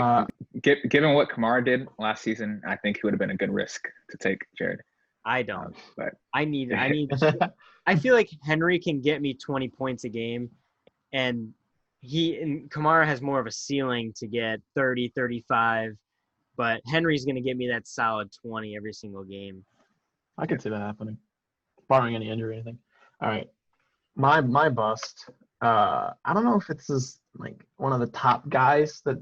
Speaker 4: given what Kamara did last season, I think he would have been a good risk to take, Jared.
Speaker 1: I don't.
Speaker 4: But
Speaker 1: I need. I feel like Henry can get me 20 points a game, and Kamara has more of a ceiling to get 30, 35, but Henry's going to get me that solid 20 every single game.
Speaker 3: I could see that happening, barring any injury or anything. All right, my bust. I don't know if it's like one of the top guys that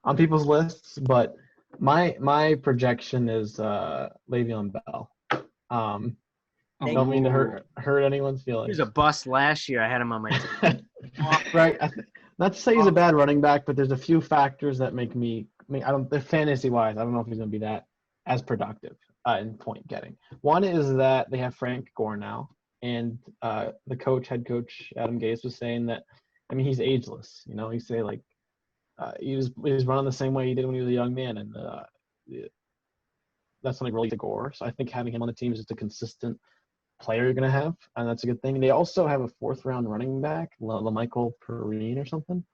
Speaker 3: on people's lists, but my projection is Le'Veon Bell. Don't mean to hurt anyone's feelings.
Speaker 1: He was a bust last year. I had him on my team.
Speaker 3: Right. Not to say he's a bad running back, but there's a few factors that make fantasy-wise, I don't know if he's going to be that as productive in point getting. One is that they have Frank Gore now, and the head coach, Adam Gase, was saying that, he's ageless. He say like he was running the same way he did when he was a young man, and that's something really to Gore. So I think having him on the team is just a consistent player you're going to have, and that's a good thing. They also have a 4th-round running back, LaMichael Perrine or something.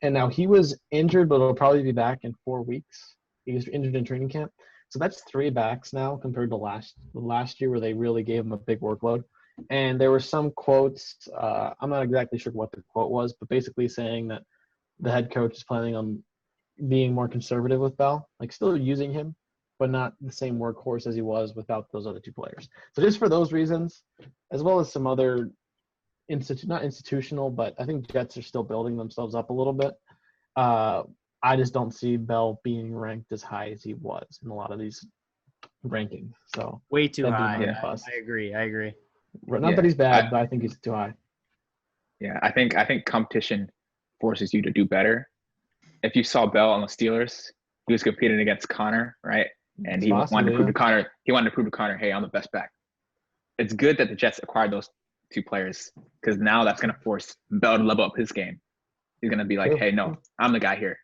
Speaker 3: And now he was injured, but he'll probably be back in 4 weeks. He was injured in training camp. So that's 3 backs now compared to last year where they really gave him a big workload. And there were some quotes. I'm not exactly sure what the quote was, but basically saying that the head coach is planning on being more conservative with Bell, like still using him, but not the same workhorse as he was without those other 2 players. So just for those reasons, as well as some other not institutional, but I think Jets are still building themselves up a little bit. I just don't see Bell being ranked as high as he was in a lot of these rankings. So
Speaker 1: Way too
Speaker 3: that'd be
Speaker 1: high.
Speaker 3: my bust.
Speaker 1: I agree.
Speaker 3: Not that he's bad, but I think he's too high.
Speaker 4: Yeah, I think competition forces you to do better. If you saw Bell on the Steelers, he was competing against Connor, right? And he wanted to prove to Connor, hey, I'm the best back. It's good that the Jets acquired those two players because now that's going to force Bell to level up his game. He's going to be like, hey, no, I'm the guy here.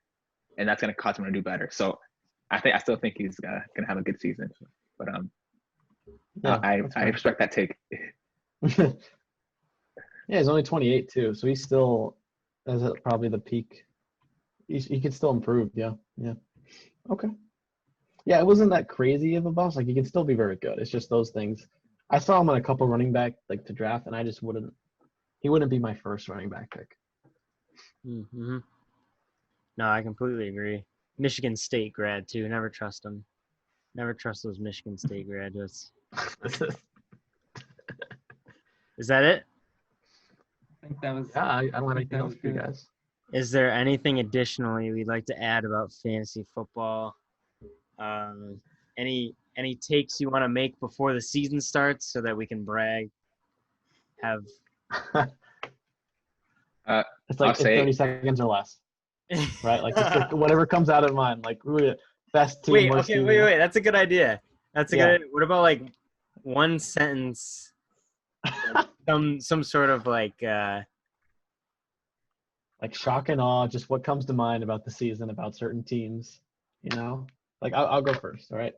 Speaker 4: And that's going to cause him to do better. So I still think he's going to have a good season. But I respect that take.
Speaker 3: Yeah, he's only 28 too, so he's still is at probably the peak. He can still improve. Yeah. Okay. Yeah, it wasn't that crazy of a bust. Like he can still be very good. It's just those things. I saw him on a couple running back like to draft, and I just wouldn't. He wouldn't be my first running back pick.
Speaker 1: Mm-hmm. No, I completely agree. Michigan State grad too. Never trust them. Never trust those Michigan State graduates. Is that it?
Speaker 2: I think that was.
Speaker 3: Yeah, I don't have anything else for you guys.
Speaker 1: Is there anything additionally we'd like to add about fantasy football? Any takes you want to make before the season starts so that we can brag? Have
Speaker 3: it's like 30 seconds or less, right? Like just like whatever comes out of mind. Like best team.
Speaker 1: Wait,
Speaker 3: worst team.
Speaker 1: wait. That's a good idea. That's a good idea. What about like one sentence? some sort of like
Speaker 3: shock and awe, just what comes to mind about the season, about certain teams, you know? Like I'll go first, all right?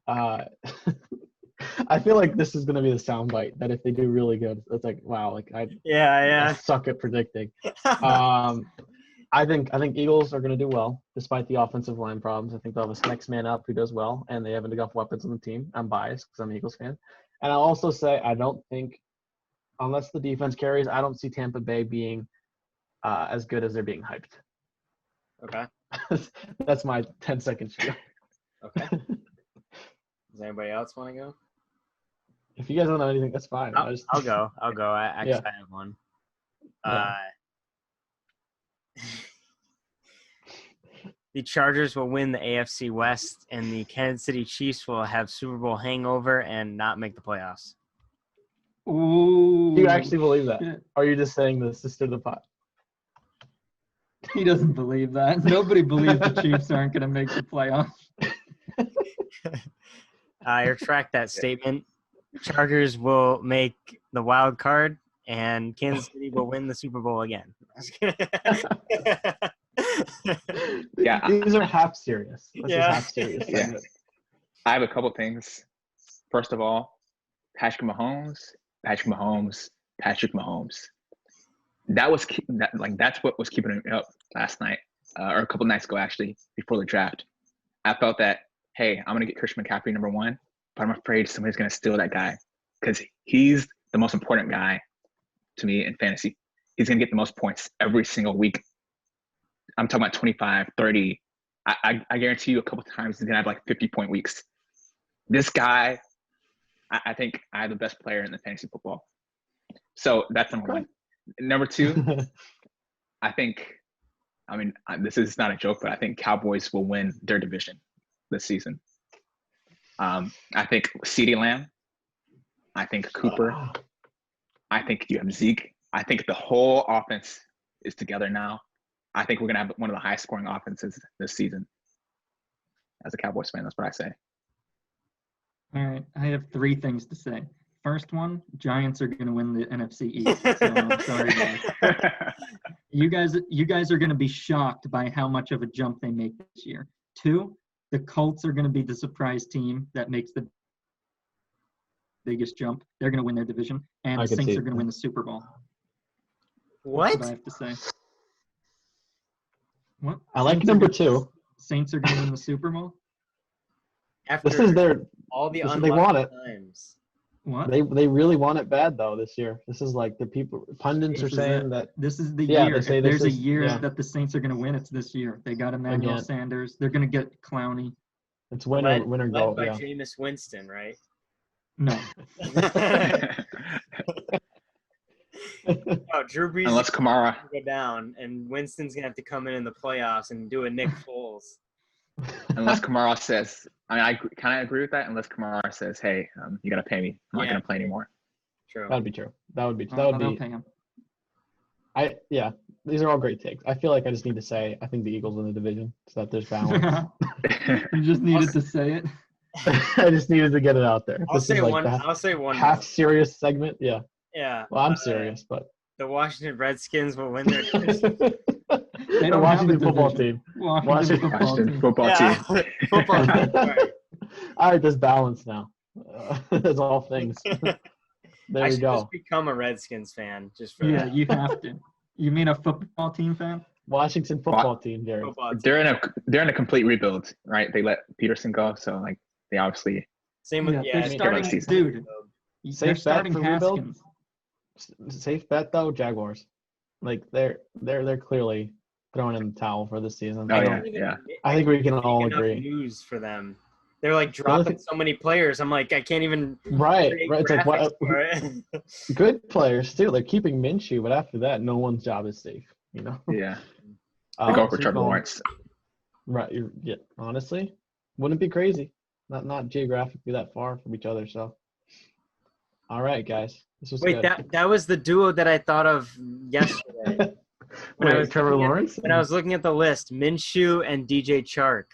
Speaker 3: I feel like this is going to be the soundbite that if they do really good, it's like, wow, like I suck at predicting. I think Eagles are going to do well despite the offensive line problems. I think they'll have a next man up who does well, and they have enough weapons on the team. I'm biased because I'm an Eagles fan. And I'll also say I don't think, unless the defense carries, I don't see Tampa Bay being as good as they're being hyped.
Speaker 1: Okay.
Speaker 3: That's my 10-second spiel.
Speaker 1: Okay. Does anybody else want to go?
Speaker 3: If you guys don't know anything, that's fine.
Speaker 1: I'll go. I actually have one. The Chargers will win the AFC West, and the Kansas City Chiefs will have Super Bowl hangover and not make the playoffs.
Speaker 2: Ooh.
Speaker 3: Do you actually believe that? Or are you just saying this to stir the pot?
Speaker 2: He doesn't believe that. Nobody believes the Chiefs aren't going to make the playoffs.
Speaker 1: I retract that statement. Chargers will make the wild card, and Kansas City will win the Super Bowl again.
Speaker 4: Yeah,
Speaker 3: these are half serious. Half serious.
Speaker 4: Yeah. I have a couple things. First of all, Patrick Mahomes. That's what was keeping him up last night, or a couple nights ago actually, before the draft. I felt that, hey, I'm gonna get Christian McCaffrey number 1, but I'm afraid somebody's gonna steal that guy because he's the most important guy to me in fantasy. He's gonna get the most points every single week. I'm talking about 25, 30. I guarantee you a couple times he's gonna have like 50-point weeks. This guy, I think I have the best player in the fantasy football. So that's number 1. Number 2, this is not a joke, but I think Cowboys will win their division this season. I think CeeDee Lamb. I think Cooper. I think you have Zeke. I think the whole offense is together now. I think we're going to have one of the highest scoring offenses this season. As a Cowboys fan, that's what I say.
Speaker 2: All right. I have 3 things to say. First one, Giants are going to win the NFC East. So sorry, guys. You guys are going to be shocked by how much of a jump they make this year. 2, the Colts are going to be the surprise team that makes the biggest jump. They're going to win their division. And the Saints are going to win the Super Bowl.
Speaker 1: What?
Speaker 2: That's what I have to say. What?
Speaker 3: I like number 2.
Speaker 2: Saints are going to win the Super Bowl?
Speaker 1: After
Speaker 3: this is their
Speaker 1: all the
Speaker 3: they want it.
Speaker 1: times.
Speaker 2: What?
Speaker 3: They really want it bad though this year. This is like the people pundits are saying that
Speaker 2: this is the year. If there's a year
Speaker 3: yeah.
Speaker 2: that the Saints are going to win, it's this year. They got Emmanuel Sanders. They're going to get Clowney.
Speaker 3: It's winner go.
Speaker 1: Led by Jameis Winston, right?
Speaker 2: No.
Speaker 1: Oh, Drew Brees
Speaker 4: Unless
Speaker 1: is
Speaker 4: Kamara.
Speaker 1: gonna go down, and Winston's gonna have to come in the playoffs and do a Nick Foles.
Speaker 4: Unless Kamara says, I kind of agree with that. Unless Kamara says, "Hey, you gotta pay me. I'm not gonna play anymore."
Speaker 1: True.
Speaker 3: That'd be true. That would be.
Speaker 2: They'll pay him.
Speaker 3: These are all great takes. I feel like I just need to say I think the Eagles win the division so that there's balance.
Speaker 2: You just needed to say it.
Speaker 3: I just needed to get it out there.
Speaker 1: I'll say one
Speaker 3: half serious segment. Yeah.
Speaker 1: Yeah.
Speaker 3: Well, I'm serious, but
Speaker 1: the Washington Redskins will win their division.
Speaker 2: They
Speaker 3: the
Speaker 2: don't have
Speaker 3: Washington
Speaker 2: a
Speaker 3: football
Speaker 2: division.
Speaker 3: team.
Speaker 2: Washington
Speaker 4: football team.
Speaker 1: Football team. Sorry.
Speaker 3: All right, there's balance now. There's all things. There
Speaker 1: I
Speaker 3: we
Speaker 1: should
Speaker 3: go.
Speaker 1: just become a Redskins fan just for
Speaker 2: Yeah,
Speaker 1: that.
Speaker 2: you have to. You mean a football team fan?
Speaker 3: Washington football team, Jared.
Speaker 1: Football team.
Speaker 4: They're in a complete rebuild, right? They let Peterson go, so like they obviously.
Speaker 1: Same with
Speaker 2: They're starting,
Speaker 4: season.
Speaker 2: dude. They're
Speaker 3: Safe bet
Speaker 2: starting
Speaker 3: for rebuild?
Speaker 2: Haskins.
Speaker 3: Safe bet though, Jaguars. Like they're clearly throwing in the towel for this season.
Speaker 4: Oh,
Speaker 3: I I think we can all agree.
Speaker 1: News for them. They're like dropping so many players. I'm like, I can't even.
Speaker 3: Right.
Speaker 1: create
Speaker 3: It's like
Speaker 1: graphics
Speaker 3: what?
Speaker 1: for it.
Speaker 3: Good players too. They're keeping Minshew, but after that, no one's job is safe. You know.
Speaker 4: Yeah. They go for
Speaker 3: so
Speaker 4: Trevor
Speaker 3: going-
Speaker 4: Lawrence.
Speaker 3: Right. Yeah. Honestly, wouldn't be crazy. Not geographically that far from each other. So. All right, guys. This was
Speaker 1: Wait,
Speaker 3: good.
Speaker 1: that was the duo that I thought of yesterday.
Speaker 3: Wait, Trevor Lawrence?
Speaker 1: When I was looking at the list, Minshew and DJ Chark.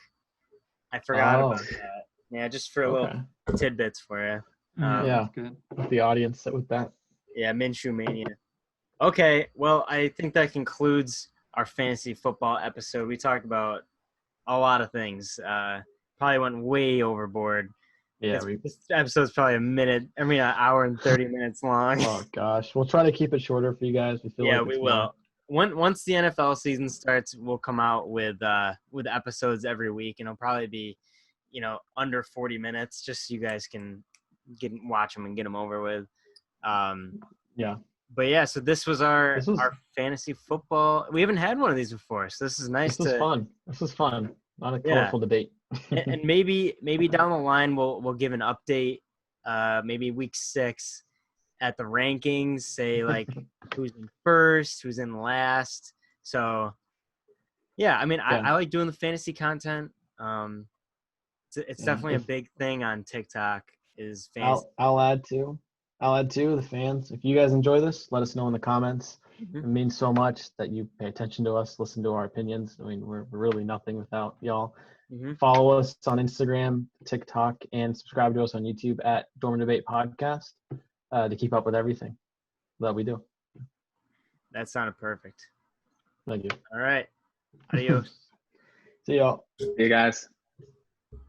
Speaker 1: I forgot
Speaker 3: Oh.
Speaker 1: about that. Yeah, just for a little tidbits for you.
Speaker 3: Yeah.
Speaker 2: That's good.
Speaker 3: The audience with that.
Speaker 1: Yeah, Minshew Mania. Okay, well, I think that concludes our fantasy football episode. We talked about a lot of things. Probably went way overboard.
Speaker 3: Yeah.
Speaker 1: This episode's probably an hour and 30 minutes long.
Speaker 3: Oh gosh, we'll try to keep it shorter for you guys. We feel
Speaker 1: Yeah,
Speaker 3: like
Speaker 1: we
Speaker 3: it's
Speaker 1: will. Once the NFL season starts, we'll come out with episodes every week, and it'll probably be, under 40 minutes, just so you guys can watch them and get them over with.
Speaker 3: Yeah.
Speaker 1: But yeah, so this was our fantasy football. We haven't had one of these before, so this is nice.
Speaker 3: This was fun. Not a colorful debate.
Speaker 1: and maybe down the line we'll give an update. Maybe week 6 at the rankings. Say like who's in first, who's in last. So yeah, I like doing the fantasy content. It's definitely a big thing on TikTok. Is fantasy.
Speaker 3: I'll add to the fans. If you guys enjoy this, let us know in the comments.
Speaker 1: Mm-hmm.
Speaker 3: It means so much that you pay attention to us, listen to our opinions. We're really nothing without y'all.
Speaker 1: Mm-hmm.
Speaker 3: Follow us on Instagram, TikTok, and subscribe to us on YouTube at Dorm Debate Podcast to keep up with everything that we do.
Speaker 1: That sounded perfect.
Speaker 3: Thank you.
Speaker 1: All right. Adios.
Speaker 3: See y'all.
Speaker 4: See you guys.